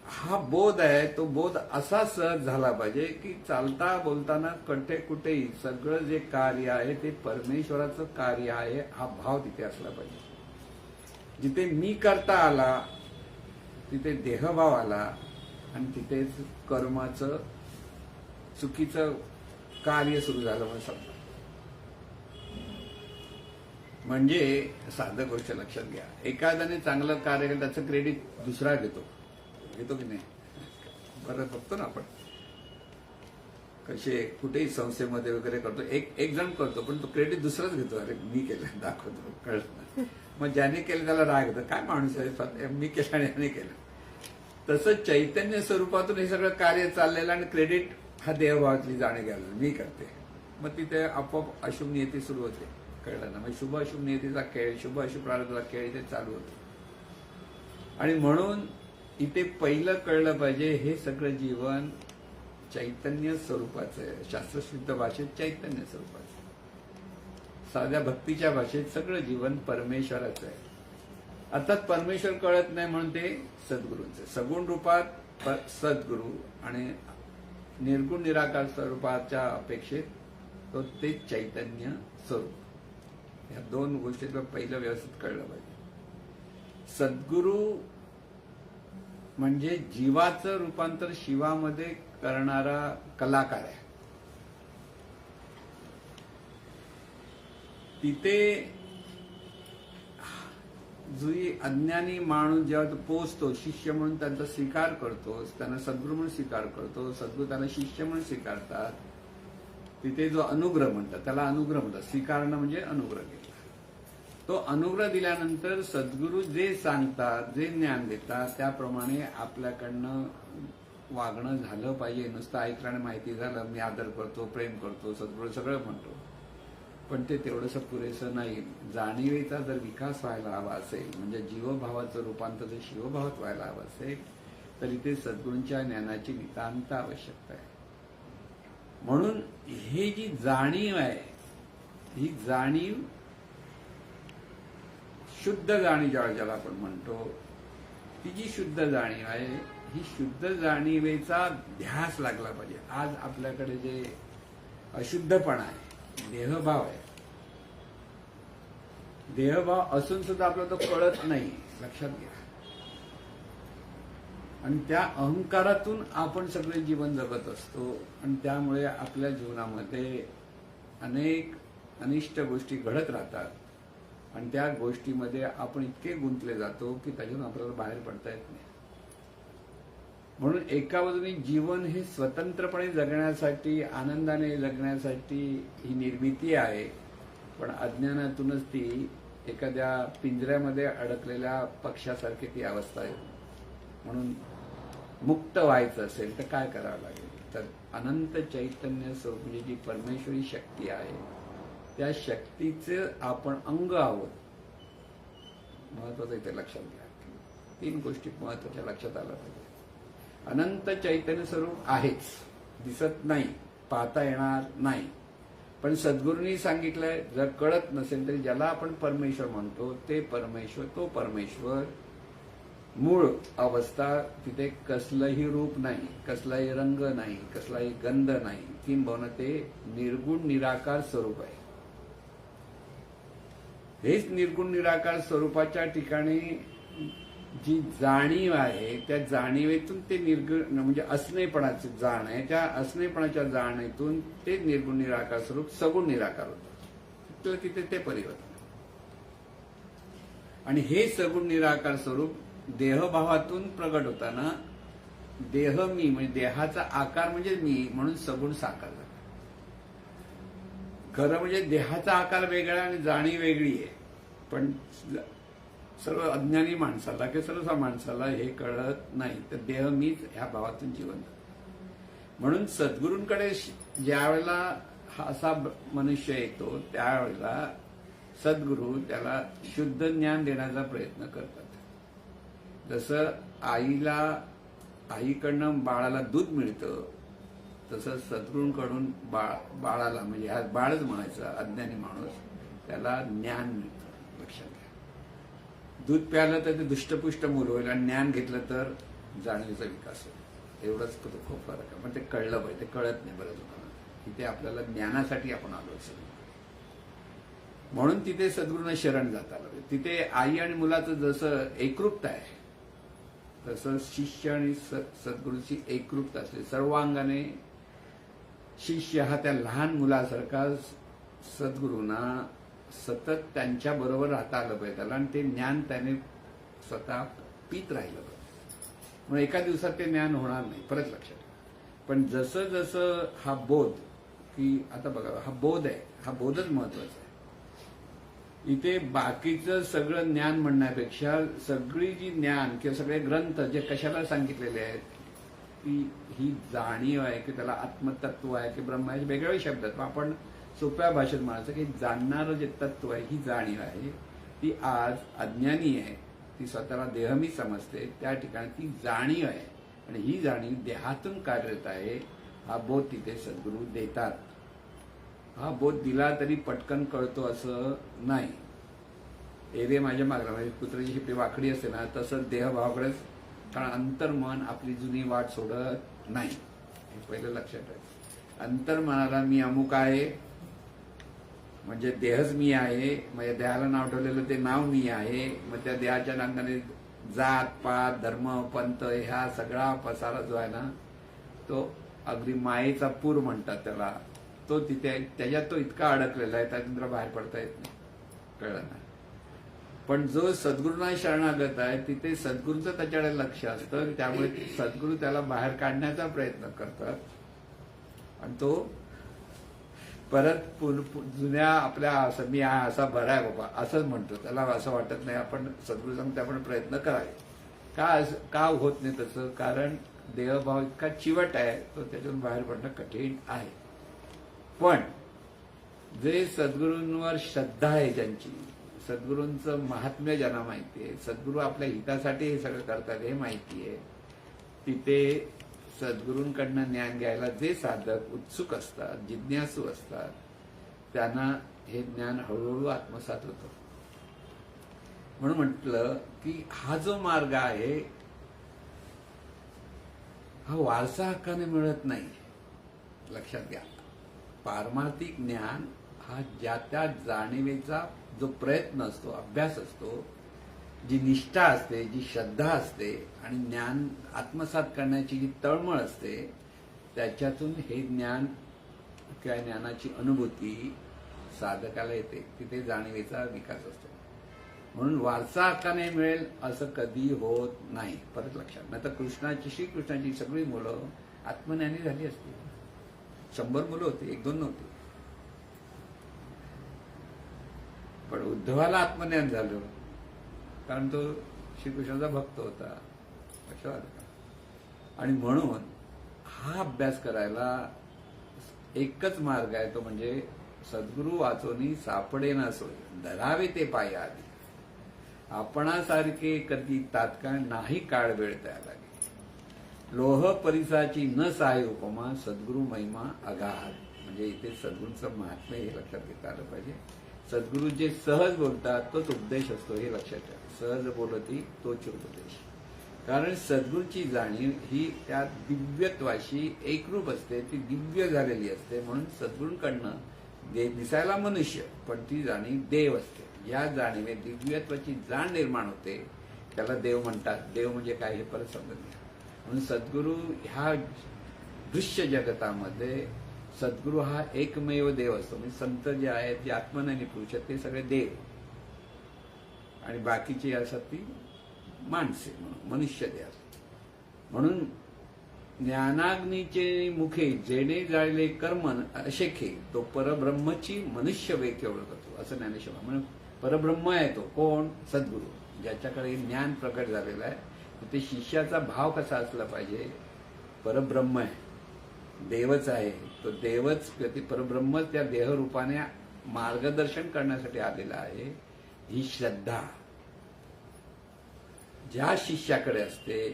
हा बोध आहे, तो बोध असा सहज झाला पाहिजे की चालता बोलताना कठे कुठेही सगळं जे कार्य आहे ते परमेश्वराचं कार्य आहे हा भाव तिथे असला पाहिजे. जिथे मी करता आला तिथे देहभाव आला आणि तिथेच कर्माचं चुकीचं कार्य सुरू झालं म्हणून समजा. म्हणजे साधं गोष्ट लक्षात घ्या, एखाद्याने चांगलं कार्य केलं त्याचं क्रेडिट दुसरा घेतो की नाही? बरं बघतो ना आपण कसे कुठेही संस्थेमध्ये वगैरे करतो, एक जण करतो पण तो क्रेडिट दुसराच घेतो. अरे मी केलं दाखवतो, कळत. मग ज्याने केलं त्याला राग येतो, काय माणूस आहे, मी केलं आणि याने केलं. तसं चैतन्य स्वरूपातून हे सगळं कार्य चाललेलं आणि क्रेडिट हा देहभावातली जाणे घ्यायला मी करते. मग तिथे आपोआप अशुभ नियती सुरू होते. कळलं ना? मग शुभ अशुभ नियतीचा खेळ, शुभ अशुभ प्रारब्धाचा खेळ इथे चालू होतो. आणि म्हणून इथे पहिलं कळलं पाहिजे, हे सगळं जीवन चैतन्य स्वरूपाचं आहे. शास्त्रशुद्ध भाषेत चैतन्य स्वरूपाचं, साध्या भक्तीच्या भाषेत सगळं जीवन परमेश्वराचं आहे. अर्थात परमेश्वर कळत नाही म्हणून ते सद्गुरूंचे. सगुण रूपात सद्गुरू आणि निर्गुण निराकार स्वरूपाच्या अपेक्षेत तो ते चैतन्य स्वरूप. या दोन गोष्टीतलं पहिलं व्यवस्थित कळलं पाहिजे. सद्गुरू म्हणजे जीवाचं रूपांतर शिवामध्ये करणारा कलाकार आहे. तिथे जुई अज्ञानी माणूस जेव्हा पोचतो, शिष्य म्हणून त्यांचा स्वीकार करतो, त्यांना सद्गुरू म्हणून स्वीकार करतो, सद्गुरू त्यांना शिष्य म्हणून स्वीकारतात, तिथे जो अनुग्रह म्हणतात त्याला अनुग्रह म्हणतात. स्वीकारणं म्हणजे अनुग्रह घेतला. तो अनुग्रह दिल्यानंतर सद्गुरू जे सांगतात, जे ज्ञान देतात त्याप्रमाणे आपल्याकडनं वागणं झालं पाहिजे. नुसतं ऐकल्याने माहिती झालं, मी आदर करतो, प्रेम करतो, सद्गुरू सगळं म्हणतो, पण ते तेवढंसं पुरेसं नाही. जाणीवेचा जर विकास व्हायला हवा असेल, म्हणजे जीवभावाचं रूपांतर जर शिवभावात व्हायला हवं असेल, तर इथे सद्गुरूंच्या ज्ञानाची नितांत आवश्यकता आहे. म्हणून ही जी जाणीव आहे, ही जाणीव शुद्ध जाणीव ज्याला आपण म्हणतो, ती जी शुद्ध जाणीव आहे, ही शुद्ध जाणीवेचा ध्यास लागला पाहिजे. आज आपल्याकडे जे अशुद्धपणा आहे, देहभाव आहे, देहभाव असून सुद्धा आपल्याला तो कळत नाही, लक्षात घ्या. आणि त्या अहंकारातून आपण सगळे जीवन जगत असतो आणि त्यामुळे आपल्या जीवनामध्ये अनेक अनिष्ट गोष्टी घडत राहतात आणि त्या गोष्टीमध्ये आपण इतके गुंतले जातो की त्याच्यातून आपल्याला बाहेर पडता येत नाही. म्हणून एका बाजूने जीवन हे स्वतंत्रपणे जगण्यासाठी, आनंदाने जगण्यासाठी ही निर्मिती आहे, पण अज्ञानातूनच ती एखाद्या पिंजऱ्यामध्ये अडकलेल्या पक्ष्यासारखी ती अवस्था आहे. म्हणून मुक्त व्हायचं असेल तर काय करावं लागेल, तर अनंत चैतन्य स्वरूपी जी परमेश्वरी शक्ती आहे, त्या शक्तीचे आपण अंग आहोत. महत्वाचं इथे लक्षात घ्या. 3 गोष्टी महत्वाच्या लक्षात आल्या पाहिजे. अनंत चैतन्य स्वरूप आहेच, दिसत नाही, पाहता येणार नाही, पण सद्गुरूंनी सांगितलंय, जर कळत नसेल तरी ज्याला आपण परमेश्वर म्हणतो ते परमेश्वर, तो परमेश्वर मूळ अवस्था, तिथे कसलंही रूप नाही, कसलाही रंग नाही, कसलाही गंध नाही, किंबहुना ते निर्गुण निराकार स्वरूप आहे. हेच निर्गुण निराकार स्वरूपाच्या ठिकाणी जी जाणीव आहे, त्या जाणीवेतून ते निर्गुण म्हणजे असणेपणाची जाण आहे, त्या असणेपणाच्या जाणीतून ते निर्गुण निराकार स्वरूप सगुण निराकार होतं. तर तिथे ते परिवर्तन. आणि हे सगुण निराकार स्वरूप देहभावातून प्रगट होताना, देह मी म्हणजे देहाचा आकार म्हणजे मी म्हणून सगुण साकार झाला. खरं म्हणजे देहाचा आकार वेगळा आणि जाणीव वेगळी आहे, पण सर्व अज्ञानी माणसाला किंवा सर्व माणसाला हे कळत नाही. तर देह मीच ह्या भावातून जीवन. म्हणून सद्गुरूंकडे ज्या वेळेला हा असा मनुष्य येतो, त्यावेळेला सद्गुरू त्याला शुद्ध ज्ञान देण्याचा प्रयत्न करतात. जसं आईकडनं बाळाला दूध मिळतं, तसं सद्गुरूंकडून बाळाला, म्हणजे हा बाळच म्हणायचं अज्ञानी माणूस, त्याला ज्ञान मिळतं. लक्षात घ्या. दूध प्यायलं तर ते दुष्टपुष्ट मूल होईल आणि ज्ञान घेतलं तर जाणीवेचा विकास होईल. एवढंच खूप फरक आहे. पण ते कळलं पाहिजे, ते कळत नाही बरं लोकांना. तिथे आपल्याला ज्ञानासाठी आपण आलो असेल, म्हणून तिथे सद्गुरूंना शरण जाता आलं. तिथे आई आणि मुलाचं जसं एकरूपता आहे, तसं शिष्य आणि सद्गुरूची एकरूपता असते. सर्वांगाने शिष्य हा त्या लहान मुलासारखा सद्गुरूंना सतत त्यांच्या बरोबर राहता आलं पाहिजे त्याला, आणि ते ज्ञान त्याने स्वतः पीत राहिलं पाहिजे. म्हणून एका दिवसात ते ज्ञान होणार नाही, परत लक्षात ठेवा. पण जसं जसं हा बोध, की आता बघा हा बोध आहे, हा बोधच महत्वाचा आहे. इथे बाकीचं सगळं ज्ञान म्हणण्यापेक्षा सगळी जी ज्ञान किंवा सगळे ग्रंथ जे कशाला सांगितलेले आहेत, की ही जाणीव आहे, की त्याला आत्मतत्व आहे, की ब्रह्म आहे, वेगवेगळे शब्द आहेत. आपण सोप्या भाषेत म्हणायचं की जाणणारं जे तत्व आहे, ही जाणीव आहे, ती आज अज्ञानी आहे, ती स्वतःला देहमी समजते, त्या ठिकाणी ती जाणीव आहे. आणि ही जाणीव देहातून कार्यरत आहे. हा बोध तिथे सद्गुरू देतात. हा बोध दिला तरी पटकन कळतो असं नाही. एरे माझ्या मागला, म्हणजे कुत्र्याची शिपी वाकडी असते ना, तसं देहभावाकडेच, कारण अंतर्मन आपली जुनी वाट सोडत नाही. हे पहिलं लक्षात ठेवायचं. अंतर्मनाला मी अमुक आहे म्हणजे देहच मी आहे, म्हणजे देहाला नाव ठेवलेलं ते नाव मी आहे. मग त्या देहाच्या नावाने जात पात धर्म पंथ ह्या सगळा पसारा जो आहे ना, तो अगदी मायेचा पूर म्हणतात त्याला, तो तिथे त्याच्यात तो इतका अडकलेला आहे, त्यातून बाहेर पडता येत नाही. कळलं ना? पण जो सद्गुरूंना शरणागत आहे तिथे सद्गुरूचं त्याच्याकडे लक्ष असतं, त्यामुळे सद्गुरू त्याला बाहेर काढण्याचा प्रयत्न करतात. आणि तो परत जुन्या आपल्या असं मी असा बरा आहे बाबा असंच म्हणतो, त्याला असं वाटत नाही. आपण सद्गुरू सांगतो आपण प्रयत्न करावे. का होत नाही तसं? कारण देहभाव इतका चिवट आहे, तो त्याच्यातून बाहेर पडणं कठीण आहे. पण जे सद्गुरूंवर श्रद्धा आहे, ज्यांची सद्गुरूंचं महात्म्य ज्यांना माहिती आहे, सद्गुरू आपल्या हितासाठी हे सगळं करतात हे माहिती आहे, तिथे सद्गुरूंकडनं ज्ञान घ्यायला जे साधक उत्सुक असतात, जिज्ञासू असतात, त्यांना हे ज्ञान हळूहळू आत्मसात होतं. म्हणून म्हटलं की हा जो मार्ग आहे हा वारसा हक्काने मिळत नाही. लक्षात घ्या, पारमार्थिक ज्ञान हा ज्या त्या जाणीवेचा जो प्रयत्न असतो, अभ्यास असतो, जी निष्ठा असते, जी श्रद्धा असते, आणि ज्ञान आत्मसात करण्याची जी तळमळ असते, त्याच्यातून हे ज्ञान किंवा ज्ञानाची अनुभूती साधकाला येते. तिथे जाणीवेचा विकास असतो. म्हणून वारसा हक्काने मिळेल असं कधी होत नाही. परत लक्षात. नाही तर श्रीकृष्णाची सगळी मुलं आत्मज्ञानी झाली असती. 100 मुलं होती, 1-2 नव्हती. पण उद्धवाला आत्मज्ञान झालं कारण तो श्रीकृष्णाचा भक्त होता. लक्षात आलं का? आणि म्हणून हा अभ्यास करायला एकच मार्ग आहे, तो म्हणजे सद्गुरू वाचोनी सापडे ना सोय, धरावे ते पाय आधी. आपणासारखे कधी तात्काळ नाही काळ वेळ तयार लागे. लोह परिसाची न सहाय उपमा, सद्गुरू महिमा अगाध. म्हणजे इथे सद्गुरूंचं महात्म्य हे लक्षात घेता आलं पाहिजे. सद्गुरू जे सहज बोलतात तोच उपदेश असतो, हे लक्षात ठेवा. सहज बोलती तोच उपदेश. कारण सद्गुरूची जाणीव ही त्या दिव्यत्वाशी एकरूप असते, ती दिव्य झालेली असते. म्हणून सद्गुरूंकडनं दिसायला मनुष्य, पण ती जाणीव देव असते. या जाणीवेत दिव्यत्वाची जाण निर्माण होते, त्याला देव म्हणतात. देव म्हणजे काय हे परत समजून घ्या. म्हणून सद्गुरू ह्या दृश्य जगतामध्ये सद्गुरू हा एकमेव देव असतो. म्हणजे संत जे आहेत, जे आत्मज्ञानी पुरुष आहेत, ते सगळे देव, आणि बाकीची असतात ती माणसे, मनुष्य देव. म्हणून ज्ञानाग्नीचे मुखे जेणे जाळले कर्म अशेखे, तो परब्रह्मची मनुष्य वे केवळ करतो, असं ज्ञानेश्वर. म्हणून परब्रह्म आहे तो कोण? सद्गुरू, ज्याच्याकडे ज्ञान प्रकट झालेलं आहे. ते शिष्याचा भाव कसा असला पाहिजे? परब्रह्म आहे, देवच आहे, तो देवच, ते परब्रह्म त्या देहरूपाने मार्गदर्शन करण्यासाठी आलेला आहे. ही श्रद्धा ज्या शिष्याकडे असते,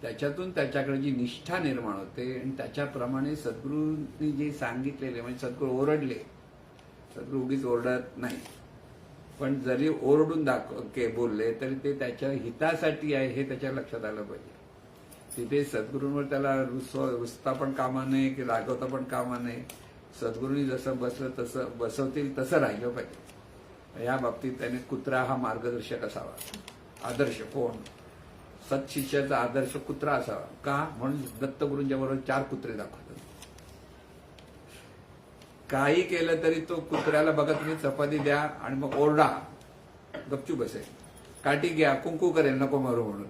त्याच्यातून त्याच्याकडे जी निष्ठा निर्माण होते, आणि त्याच्याप्रमाणे सद्गुरूंनी जे सांगितलेले, म्हणजे सद्गुरू ओरडले, सद्गुरू उगीच ओरडत नाही, पण जरी ओरडून बोलले तरी ते त्याच्या हितासाठी आहे हे त्याच्या लक्षात आलं पाहिजे. तिथे सद्गुरूंवर त्याला रुसता पण कामा नये, की रागवता पण कामा नये. सद्गुरूंनी जसं बसलं तसं बसवतील तसं राहिलं पाहिजे. या बाबतीत त्याने कुत्रा हा मार्गदर्शक असावा. आदर्श कोण? सत्शिष्याचा आदर्श कुत्रा असावा. का? म्हणून दत्तगुरूंच्या बरोबर 4 कुत्रे दाखवतात. काही केलं तरी तो कुत्र्याला बघा, तुम्ही चपाती द्या आणि मग ओरडा, गपचूप बसेल. काठी घ्या, कुंकू करेल नको मारू म्हणून,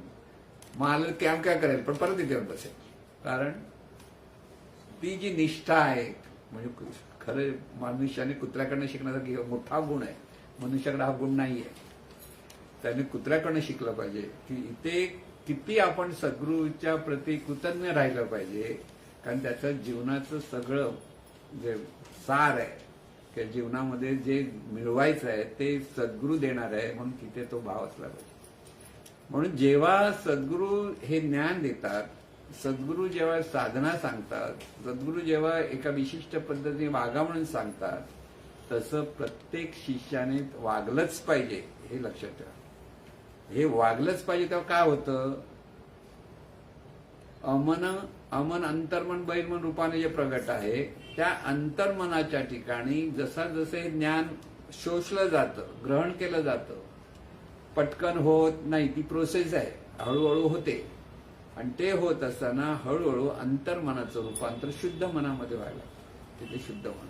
मला कॅम काय करेल पण परत इथे येऊन बसेल. कारण ती जी निष्ठा आहे, म्हणजे खरं मनुष्याने कुत्र्याकडनं शिकण्याचा मोठा गुण आहे. मनुष्याकडे हा गुण नाहीये. त्याने कुत्र्याकडनं शिकलं पाहिजे की इथे किती आपण सद्गुरूच्या प्रती कृतज्ञ राहिलं पाहिजे. कारण त्याचं जीवनाचं सगळं जे सार आहे, की जीवनामध्ये जे मिळवायचं आहे ते सद्गुरू देणार आहे, म्हणून तिथे तो भाव असला पाहिजे. म्हणून जेव्हा सद्गुरू हे ज्ञान देतात, सद्गुरू जेव्हा साधना सांगतात, सद्गुरू जेव्हा एका विशिष्ट पद्धतीने वागा म्हणून सांगतात, तसं प्रत्येक शिष्याने वागलंच पाहिजे हे लक्षात ठेवा. हे वागलंच पाहिजे तेव्हा काय होतं, अमन अंतर्मन बहिर्मन रूपाने जे प्रगट आहे, त्या अंतर्मनाच्या ठिकाणी जसा जसे ज्ञान शोषलं जातं, ग्रहण केलं जातं, पटकन होत नाही, ती प्रोसेस आहे, हळूहळू होते. आणि ते होत असताना हळूहळू अंतर्मनाचं रूपांतर शुद्ध मनामध्ये व्हायला, तिथे शुद्ध मन.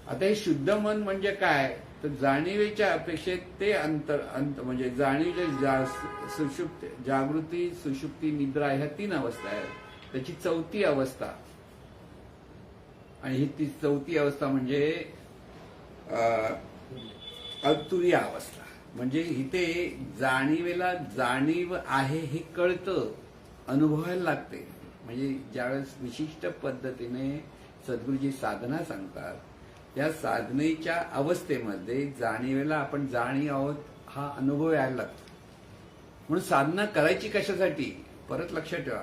आता हे शुद्ध मन म्हणजे काय, तर जाणीवेच्या अपेक्षेत ते म्हणजे जाणीवेच्या सुषुप्ती, जागृती, सुषुप्ती, निद्रा ह्या 3 अवस्था आहेत. त्याची 4थी अवस्था, आणि ही ती 4थी अवस्था म्हणजे अतुर्य अवस्था. म्हणजे इथे जाणीवेला जाणीव आहे हे कळतं, अनुभवायला लागते. म्हणजे ज्यावेळेस विशिष्ट पद्धतीने सद्गुरूजी साधना सांगतात, त्या साधनेच्या अवस्थेमध्ये जाणीवेला आपण जाणी आहोत हा अनुभव यायला लागतो. म्हणून साधना करायची कशासाठी, परत लक्षात ठेवा,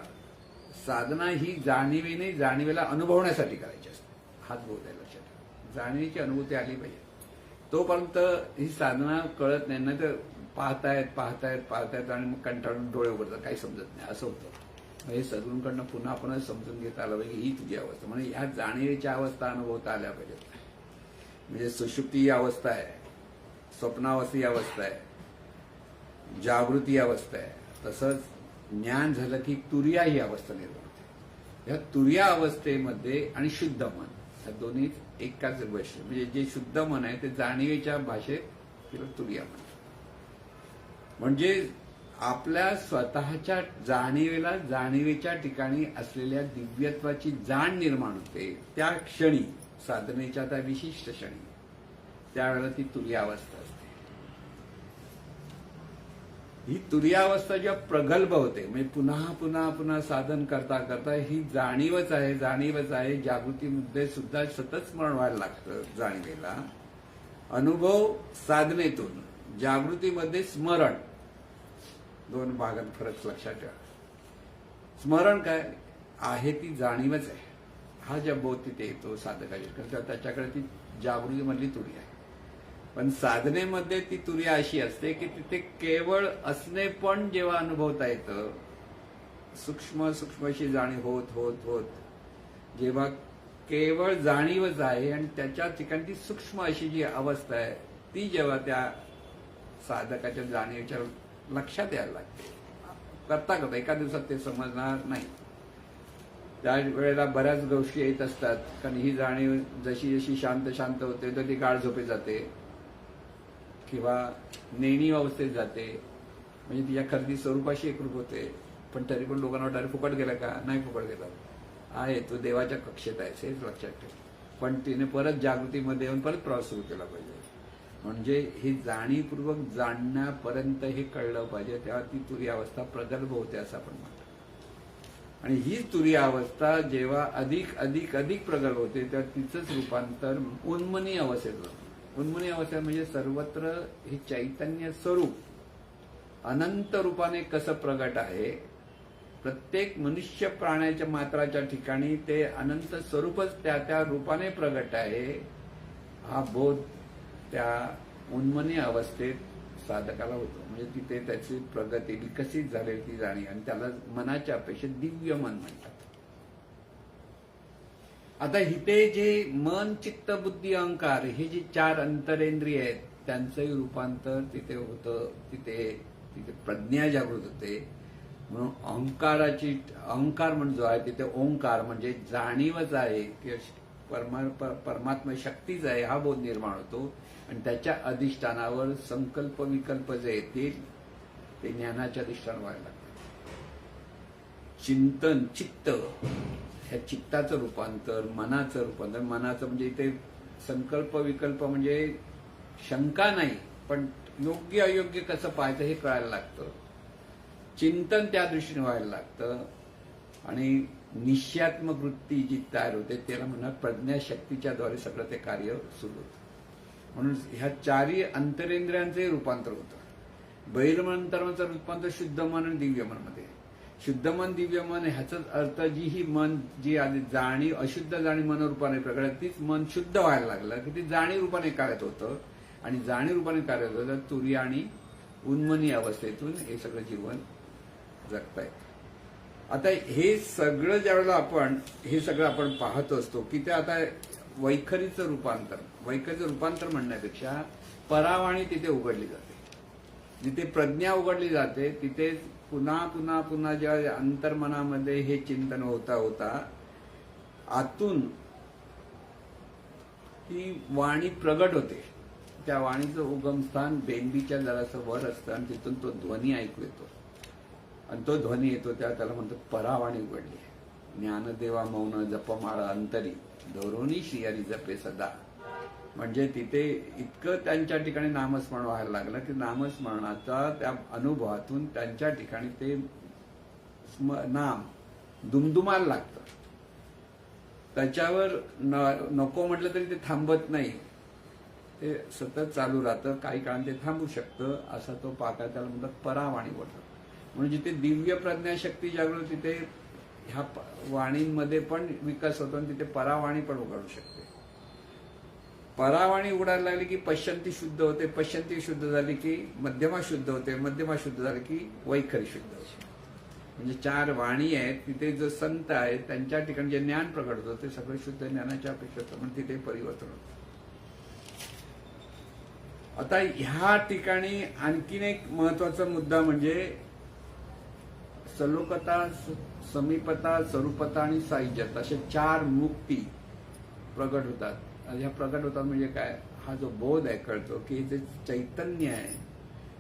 साधना ही जाणीवेने जाणीवेला अनुभवण्यासाठी करायची असते. हाच बोध आहे, लक्षात ठेवा. जाणीवेची अनुभूती आली पाहिजे, तोपर्यंत ही साधना कळत नाही. नाही तर पाहतायत आणि मग कंटाळून डोळे उघडतात, काही समजत नाही, असं होतं. हे सद्गुरूंकडनं पुन्हा आपण समजून घेता आलं पाहिजे, ही तुझी अवस्था. म्हणजे ह्या जाणीवेच्या अवस्था अनुभवता आल्या पाहिजेत. म्हणजे सुषुप्ती ही अवस्था आहे, स्वप्नावस्था ही अवस्था आहे, जागृती ही अवस्था आहे. तसंच ज्ञान झालं की तुर्या ही अवस्था निर्माण होते. या तुर्या अवस्थेमध्ये आणि शुद्ध मन, या दोन्ही एकाच गोष्ट. म्हणजे जे शुद्ध मन आहे ते जाणीवेच्या भाषेत किंवा तुर्या मन, म्हणजे आपल्या स्वतःच्या जाणीवेला जाणीवेच्या ठिकाणी असलेल्या दिव्यत्वाची जाण निर्माण होते. त्या क्षणी, साधनेच्या त्या विशिष्ट क्षणी, त्यावेळेला ती तुर्या अवस्था असते. ही तुर्या अवस्था जेव्हा प्रगल्भ होते, म्हणजे पुन्हा पुन्हा पुन्हा साधन करता करता ही जाणीवच आहे. जागृतीमध्ये सुद्धा सतत स्मरण व्हायला लागतं जाणीवेला. अनुभव साधनेतून, जागृतीमध्ये स्मरण, 2 भागात फरक लक्षात ठेवा. स्मरण काय आहे, ती जाणीवच आहे. हा ज्या बोध तिथे येतो साधकाच्या, त्याच्याकडे ती जागृतीमधली तुरी आहे. पण साधनेमध्ये ती तुर्या अशी असते की तिथे केवळ असणे पण जेव्हा अनुभवता येतं, सूक्ष्म सूक्ष्मशी जाणीव होत होत होत जेव्हा केवळ जाणीवच आहे आणि त्याच्या ठिकाणी ती सूक्ष्म अशी जी अवस्था आहे, ती जेव्हा त्या साधकाच्या जाणीवेच्या लक्षात यायला लागते, करता एका दिवसात ते समजणार नाही. त्या वेळेला बऱ्याच गोष्टी येत असतात. कारण ही जाणीव जशी जशी शांत होते तर ती गाढ झोपे जाते किंवा नेणी अवस्थेत जाते. म्हणजे तिच्या खरेदी स्वरूपाशी एकरूप होते. पण तरी पण लोकांना वाटतं फुकट गेला का, नाही फुकट गेला आहे, तो देवाच्या कक्षेत आहे, हेच लक्षात ठेव. पण तिने परत जागृतीमध्ये येऊन परत प्रवास सुरू केला पाहिजे. म्हणजे ही जाणीवपूर्वक जाणण्यापर्यंत हे कळलं पाहिजे, तेव्हा ती तुरी अवस्था प्रगल्भ होते असं आपण म्हणतो. आणि ही तुरी अवस्था जेव्हा अधिक अधिक अधिक प्रगल्भ होते तेव्हा तिचंच रूपांतर उन्मनी अवस्थेत होतं. उन्मनी अवस्था म्हणजे सर्वत्र हे चैतन्य स्वरूप अनंत रूपाने कसं प्रगट आहे, प्रत्येक मनुष्य प्राण्याच्या मात्राच्या ठिकाणी ते अनंत स्वरूपच त्या त्या रूपाने प्रगट आहे. हा बोध त्या उन्मनी अवस्थेत साधकाला होतो. म्हणजे तिथे त्याची प्रगती विकसित झालेली ती जाणीव, आणि त्याला मनाच्या अपेक्षेत दिव्य मन म्हणतात. आता इथे जे मन, चित्त, बुद्धी, अहंकार हे जे 4 अंतरेंद्रिय आहेत त्यांचंही रूपांतर तिथे होतं. तिथे तिथे प्रज्ञा जागृत होते. म्हणून अहंकार म्हणजे जो आहे तिथे ओंकार म्हणजे जाणीवच आहे की परमात्मा शक्तीच आहे हा बोध निर्माण होतो. आणि त्याच्या अधिष्ठानावर संकल्प विकल्प जे येतील ते ज्ञानाच्या अधिष्ठान व्हायला लागतात. चिंतन चित्त, ह्या चित्ताचं रूपांतर मनाचं रूपांतर. मनाचं म्हणजे इथे संकल्प विकल्प म्हणजे शंका नाही, पण योग्य अयोग्य कसं पाहायचं हे कळायला लागतं. चिंतन त्या दृष्टीने व्हायला लागतं. आणि निश्चयात्मक वृत्ती जी तयार होते त्याला म्हणा प्रज्ञाशक्तीच्या द्वारे सगळं ते कार्य सुरू होतं. म्हणून ह्या चारही अंतरेंद्रियांचे रूपांतर होतं. बहिर्मंतराचं रूपांतर शुद्ध मन आणि दिव्य मन मध्ये. शुद्ध मन दिव्य मन ह्याचाच अर्थ जी ही मन जी आधी जाणीव अशुद्ध जाणीव मनरूपाने प्रगट तीच मन शुद्ध व्हायला लागलं की ती जाणीव रूपाने कार्यरत होतं. आणि जाणीव रूपाने कार्यरत होतं तुरी आणि उन्मनी अवस्थेतून हे सगळं जीवन जगतायत. आता हे सगळं ज्यावेळेला आपण पाहत असतो की ते आता वैखरीचं रूपांतर म्हणण्यापेक्षा परावाणी तिथे उघडली जाते. जिथे प्रज्ञा उघडली जाते तिथे पुन्हा पुन्हा पुन्हा जेव्हा अंतर्मनामध्ये हे चिंतन होता होता आतून ही वाणी प्रगट होते. त्या वाणीचं उगमस्थान बेंबीच्या जरासं वर असतं आणि तिथून तो ध्वनी ऐकू येतो. आणि तो ध्वनी येतो त्याला म्हणतात परावाणी उघडली. ज्ञानदेवा मौन जपमाळा अंतरी धोरोनी श्रीहरी जपे सदा. म्हणजे तिथे इतकं त्यांच्या ठिकाणी नामस्मरण व्हायला लागलं की नामस्मरणाचा त्या अनुभवातून त्यांच्या ठिकाणी ते नाम दुमदुमायला लागतं. त्याच्यावर नको म्हटलं तरी ते थांबत नाही, ते सतत चालू राहतं. काही काळ ते थांबू शकतं. असा तो पाका त्याला म्हणतात परावाणी बोलतात. म्हणून जिथे दिव्य प्रज्ञाशक्ती जागृत तिथे ह्या वाणींमध्ये पण विकास होतो आणि तिथे परावाणी पण उघडू शकते. परावाणी उघडायला लागली की पश्यंती शुद्ध होते. पश्यंती शुद्ध झाली की मध्यमा शुद्ध होते. मध्यमा शुद्ध झाली की वैखरी शुद्ध होते. म्हणजे चार वाणी आहेत. तिथे जो संत आहेत त्यांच्या ठिकाणी जे ज्ञान प्रकट होतं ते सगळं शुद्ध ज्ञानाच्या अपेक्षा होतं. म्हणून तिथे परिवर्तन होतं. आता ह्या ठिकाणी आणखीन एक महत्वाचा मुद्दा म्हणजे सलोकता, समीपता, स्वरूपता आणि सायुज्यता असे चार मुक्ती प्रगट होतात. ह्या प्रगट होतात म्हणजे काय, हा जो बोध आहे कळतो की जे चैतन्य आहे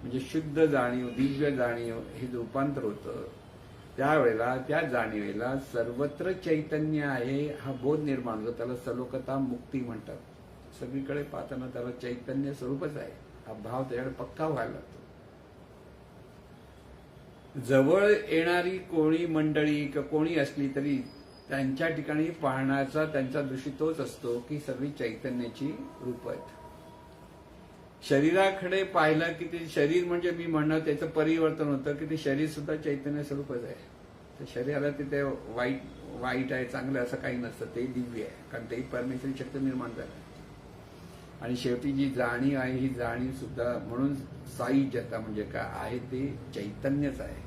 म्हणजे शुद्ध जाणीव दिव्य जाणीव हे रूपांतर होतं. त्यावेळेला त्या जाणीवेला सर्वत्र चैतन्य आहे हा बोध निर्माण होतो. त्याला सलोकता मुक्ती म्हणतात. सगळीकडे पाहताना त्याला चैतन्य स्वरूपच आहे हा भाव त्याच्याकडे पक्का व्हायला लागतो. जवळ येणारी कोणी मंडळी किंवा कोणी असली तरी त्यांच्या ठिकाणी पाहण्याचा त्यांचा दृष्टी तोच असतो की सगळी चैतन्याची रूप आहेत. शरीराकडे पाहिलं की ते शरीर म्हणजे मी म्हणणं त्याचं परिवर्तन होतं की ते शरीर सुद्धा चैतन्य स्वरूपच आहे. तर शरीराला तिथे वाईट आहे चांगलं असं काही नसतं. ते दिव्य आहे कारण तेही परमेश्वरी शक्ती निर्माण झाली. आणि शेवटी जी जाणीव आहे ही जाणीव सुद्धा म्हणून सायुज्यता म्हणजे काय आहे ते चैतन्यच आहे.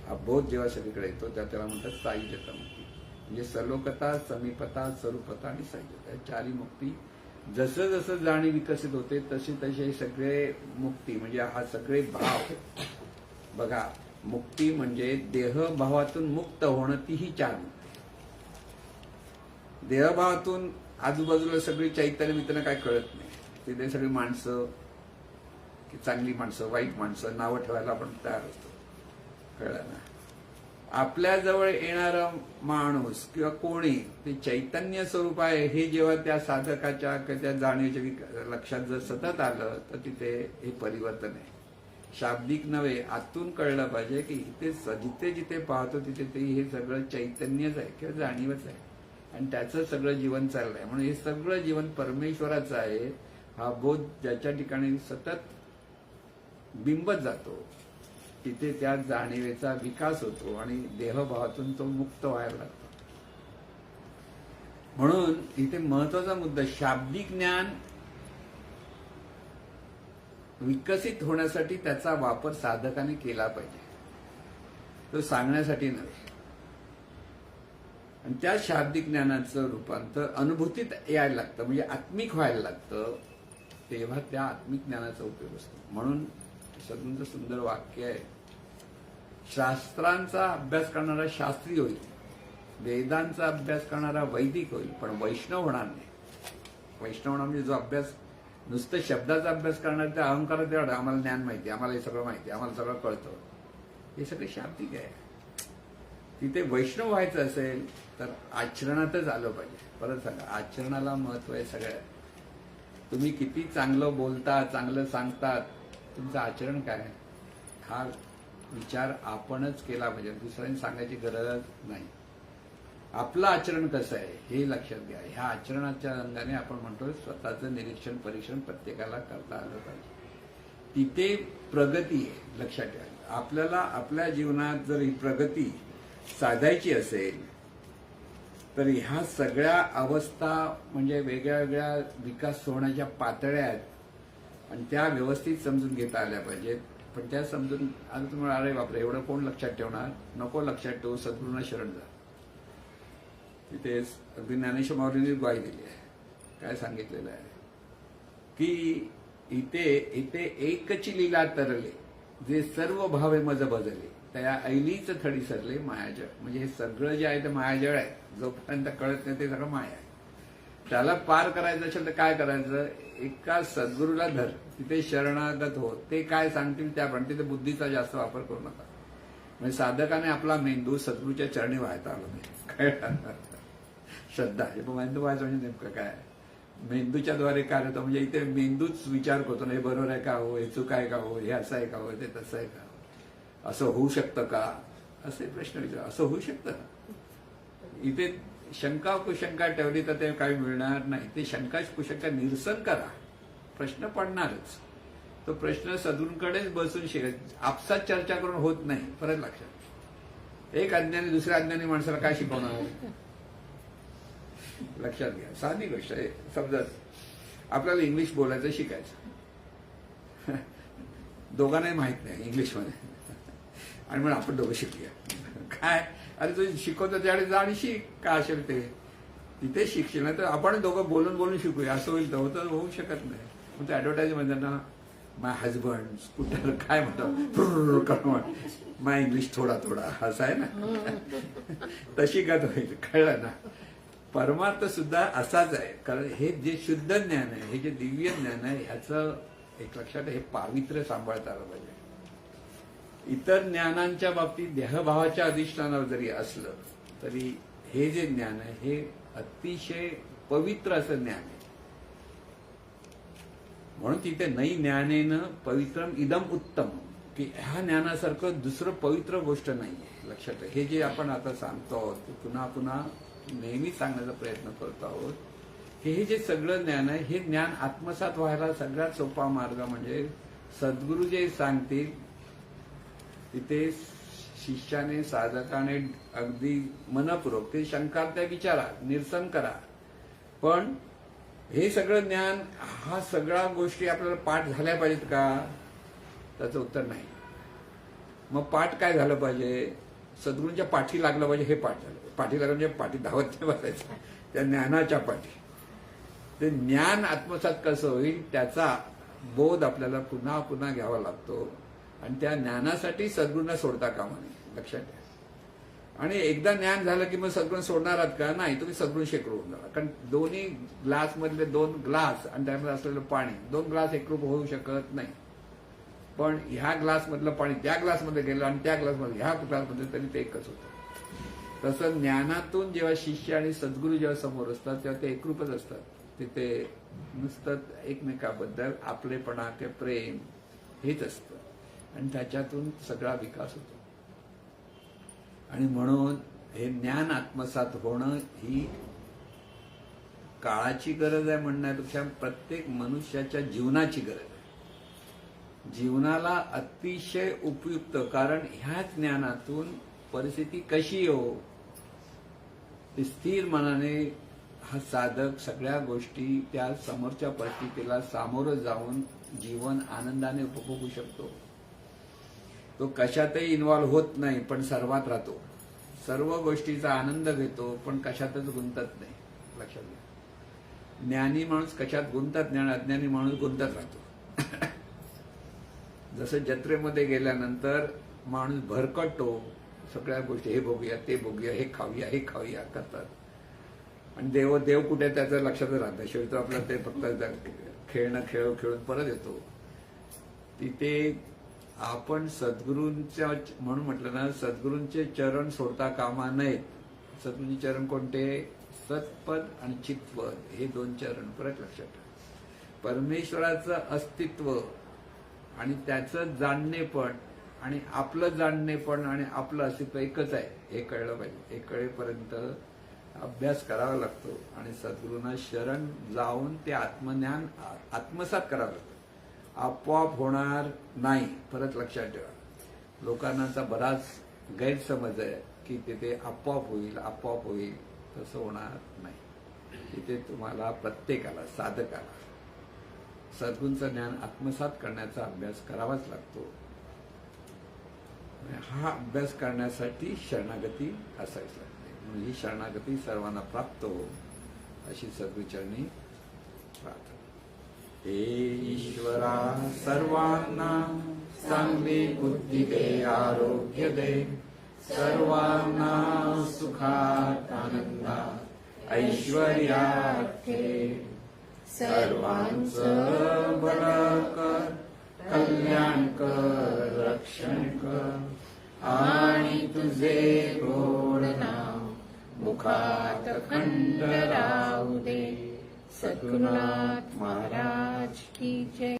हा बोध जेव्हा सगळीकडे येतो त्याला म्हणतात सायुज्यता मुक्ती. म्हणजे सलोकता, समीपता, स्वरूपता आणि सायुज्यता चारही मुक्ती. जसं जसं जाणीव विकसित होते तसे तसे सगळे मुक्ती म्हणजे हा सगळे भाव. बघा मुक्ती म्हणजे देहभावातून मुक्त होणं तीही चार मुक्ती. देहभावातून आजूबाजूला सगळी चैतन्य मित्र काय कळत नाही. तिथे सगळी माणसं की चांगली माणसं वाईट माणसं नावं ठेवायला आपण तयार होतो. कळलं ना. आपल्या जवळ येणारा माणूस किंवा कोणी ते चैतन्य स्वरूप आहे हे जेव्हा त्या साधकाच्या त्या जाणीवेच्या लक्षात जर सतत आलं तर तिथे हे परिवर्तन आहे. शाब्दिक नव्हे आतून कळलं पाहिजे की इथे जिथे जिथे पाहतो तिथे ते हे सगळं चैतन्यच आहे किंवा जाणीवच आहे आणि त्याचं सगळं जीवन चाललंय. म्हणून हे सगळं जीवन परमेश्वराचं आहे हा बोध ज्याच्या ठिकाणी सतत बिंबत जातो तिथे त्या जाणीवेचा विकास होतो आणि देहभावातून तो मुक्त व्हायला लागतो. म्हणून इथे महत्वाचा मुद्दा शाब्दिक ज्ञान विकसित होण्यासाठी त्याचा वापर साधकाने केला पाहिजे. तो सांगण्यासाठी नव्हे. आणि त्या शाब्दिक ज्ञानाचं रूपांतर अनुभूतीत यायला लागतं म्हणजे आत्मिक व्हायला लागतं. तेव्हा त्या आत्मिक ज्ञानाचा उपयोग असतो. म्हणून सद्गुरूंचं सुंदर वाक्य आहे, शास्त्रांचा अभ्यास करणारा शास्त्री होईल, वेदांचा अभ्यास करणारा वैदिक होईल, पण वैष्णव होणार नाही. वैष्णव होणार म्हणजे जो अभ्यास नुसतं शब्दाचा अभ्यास करणार, त्या अहंकारात एवढं आम्हाला ज्ञान माहिती, आम्हाला हे सगळं माहिती, आम्हाला सगळं कळतं, हे सगळे शाब्दिक आहे. तिथे वैष्णव व्हायचं असेल तर आचरणातच आलं पाहिजे. परत सांगा, आचरणाला महत्व आहे सगळ्यात. तुम्ही किती चांगलं बोलता, चांगलं सांगतात, तुमचं आचरण काय आहे हा विचार आपणच केला पाहिजे, दुसऱ्यांनी सांगायची गरज नाही. आपलं आचरण कसं आहे हे लक्षात घ्या. ह्या आचरणाच्या रंगाने आपण म्हणतो स्वतःचं निरीक्षण परीक्षण प्रत्येकाला करता आलं पाहिजे. तिथे प्रगती आहे, लक्षात ठेवा. आपल्याला आपल्या जीवनात जर ही प्रगती साधायची असेल तर ह्या सगळ्या अवस्था म्हणजे वेगळ्या वेगळ्या विकास होण्याच्या पातळ्या आहेत आणि त्या व्यवस्थित समजून घेता आल्या पाहिजेत. पण त्या समजून आता तुम्हाला अरे बापरे एवढं कोण लक्षात ठेवणार, नको लक्षात ठेवू, सद्गुरूंना शरण जा. तिथे अगदी ज्ञानेश्वर माऊलींनी ग्वाही दिली आहे. काय सांगितलेलं आहे की इथे एकची लीला तरले, जे सर्व भावे मज भजले, त्या ऐलीच थडी सरले मायाजळ. म्हणजे हे सगळं जे आहे ते मायाजळ आहे. जोपर्यंत कळत नाही ते सगळं माया आहे. त्याला पार करायचं असेल तर काय करायचं, एका सद्गुरूला धर, तिथे शरणागत हो, ते काय सांगतील त्याप्रमाणे. तिथे बुद्धीचा जास्त वापर करू नका. म्हणजे साधकाने आपला मेंदू सद्गुरूच्या चरणी व्हायचा आला नाही. काय श्रद्धा, हे मेंदू व्हायचं म्हणजे नेमकं काय, मेंदूच्या द्वारे काय होतं, म्हणजे इथे मेंदूच विचार करतो ना, हे बरोबर आहे का हो, हे चूक आहे का हो, हे असं आहे का हो, ते तसं आहे का, असं होऊ शकतं का, असे प्रश्न विचार. असं होऊ शकतं. इथे शंका कुशंका ठेवली तर ते काही मिळणार नाही. ते शंका कुशंका निरसन करा, प्रश्न पडणारच. तो प्रश्न सद्गुरूंकडेच बसून शिकायचा, आपसात चर्चा करून होत नाही. परत लक्षात, एक अज्ञानी दुसऱ्या अज्ञानी माणसाला काय शिकवणार, लक्षात घ्या. साधी गोष्ट आहे. समजा आपल्याला इंग्लिश बोलायचं शिकायचं, दोघांनाही माहित नाही इंग्लिशमध्ये, आणि मग आपण दोघं शिकूया. काय, अरे तू शिकवतो त्यावेळी जा आणि शिक, काय असेल ते तिथे शिकशील. नाही तर आपण दोघं बोलून बोलून शिकूया असं होईल, तर होऊ शकत नाही. मग ते ऍडव्हर्टाईजमध्ये ना, माय हजबंड स्कूटर काय म्हणतो, माय इंग्लिश थोडा थोडा असं आहे ना, तशी गत होईल. कळलं ना. परमार्थ सुद्धा असाच आहे. कारण हे जे शुद्ध ज्ञान आहे, हे जे दिव्य ज्ञान आहे, ह्याचं एक लक्षात हे पावित्र्य सांभाळता आलं पाहिजे. इतर ज्ञानांच्या बाबतीत देहभावाच्या अधिष्ठानावर जरी असलं तरी हे जे ज्ञान आहे हे अतिशय पवित्र असं ज्ञान आहे. म्हणून तिथे नई ज्ञानेन पवित्रम इदम उत्तम, की ह्या ज्ञानासारखं दुसरं पवित्र गोष्ट नाहीये. लक्षात आहे. हे जे आपण आता सांगतो आहोत ते पुन्हा पुन्हा नेहमीच सांगण्याचा प्रयत्न करतो आहोत. हे जे सगळं ज्ञान आहे हे ज्ञान आत्मसात व्हायला सगळ्यात सोपा मार्ग म्हणजे सद्गुरू जे सांगतील तिथे शिष्याने साधकाने अगदी मनपूर्वक ते शंका त्या विचारा, निरसन करा. पण हे सगळं ज्ञान, हा सगळ्या गोष्टी आपल्याला पाठ झाल्या पाहिजेत का, त्याचं उत्तर नाही. मग पाठ काय झालं पाहिजे, सद्गुरूंच्या पाठी लागलं पाहिजे. हे पाठ झालं, पाठी लागलं म्हणजे पाठी धावत नाही बसायचं, त्या ज्ञानाच्या पाठी. ते ज्ञान आत्मसात कसं होईल त्याचा बोध आपल्याला पुन्हा पुन्हा घ्यावा लागतो. आणि त्या ज्ञानासाठी सद्गुरूंना सोडता कामा नये, लक्षात ठेवा. आणि एकदा ज्ञान झालं की मग सद्गुरू सोडणार आहात का, नाही. तुम्ही सद्गुरू शेकडू होऊन जाणार. कारण दोन्ही ग्लास मधले 2 ग्लास आणि त्यामध्ये असलेलं पाणी, 2 ग्लास एकरूप होऊ शकत नाही. पण ह्या ग्लास मधलं पाणी त्या ग्लासमध्ये गेलं आणि त्या ग्लासमध्ये ह्या ग्लासमध्ये, तरी ते एकच होतं. तसं ज्ञानातून जेव्हा शिष्य आणि सद्गुरू जेव्हा समोर असतात तेव्हा ते एकरूपच असतात. तिथे नुसतं एकमेकाबद्दल आपलेपणा ते प्रेम हेच असतं आणि त्याच्यातून सगळा विकास होतो. आणि म्हणून हे ज्ञान आत्मसात होणं ही काळाची गरज आहे म्हणण्यापेक्षा प्रत्येक मनुष्याच्या जीवनाची गरज आहे. जीवनाला अतिशय उपयुक्त, कारण ह्याच ज्ञानातून परिस्थिती कशी हो, स्थिर मनाने हा साधक सगळ्या गोष्टी त्या समोरच्या परिस्थितीला सामोरं जाऊन जीवन आनंदाने उपभोगू शकतो. तो कशातही इन्व्हॉल्व होत नाही पण सर्वात राहतो, सर्व गोष्टीचा आनंद घेतो पण कशातच गुंतत नाही. लक्षात घ्या. ज्ञानी माणूस कशात गुंतत नाही, अज्ञानी माणूस गुंतत राहतो. जसं जत्रेमध्ये गेल्यानंतर माणूस भरकटतो, सगळ्या गोष्टी हे बघूया ते बघूया हे खाऊया करतात आणि देव कुठे त्याचं लक्षात राहतं. शेवटी तो आपलं ते फक्त खेळून परत येतो. तिथे आपण सद्गुरूंच्या म्हणून म्हटलं ना, सद्गुरूंचे चरण सोडता कामा नयेत. सद्गुरूंचे चरण कोणते? सत्पद आणि चित्पद हे 2 चरण परत लक्षात ठेवा. परमेश्वराचं अस्तित्व आणि त्याचं जाणणेपण आणि आपलं जाणणेपण आणि आपलं अस्तित्व एकच आहे हे कळलं पाहिजे. हे कळेपर्यंत अभ्यास करावा लागतो आणि सद्गुरूंना शरण जाऊन ते आत्मज्ञान आत्मसात करावं लागतं. आपोआप होणार नाही, परत लक्षात ठेवा. लोकांचा बराच गैरसमज आहे की तिथे आपोआप होईल, तसं होणार नाही. तिथे तुम्हाला प्रत्येकाला, साधकाला सद्गुरूंचं ज्ञान आत्मसात करण्याचा अभ्यास करावाच लागतो. हा अभ्यास करण्यासाठी शरणागती असायच लागते. म्हणून ही शरणागती सर्वांना प्राप्त हो अशी सद्गुरूचरणी प्रार्थना. हे ईश्वरा सर्वांना चांगली बुद्धी दे, आरोग्य दे, सर्वांना सुखात आनंदात ऐश्वर्यात ठेव. सर्वांचं भलं कर, कल्याण कर, रक्षण कर आणि तुझे गोड नाव मुखात खंड राहू दे. सद्गुरुनाथ महाराज की जय.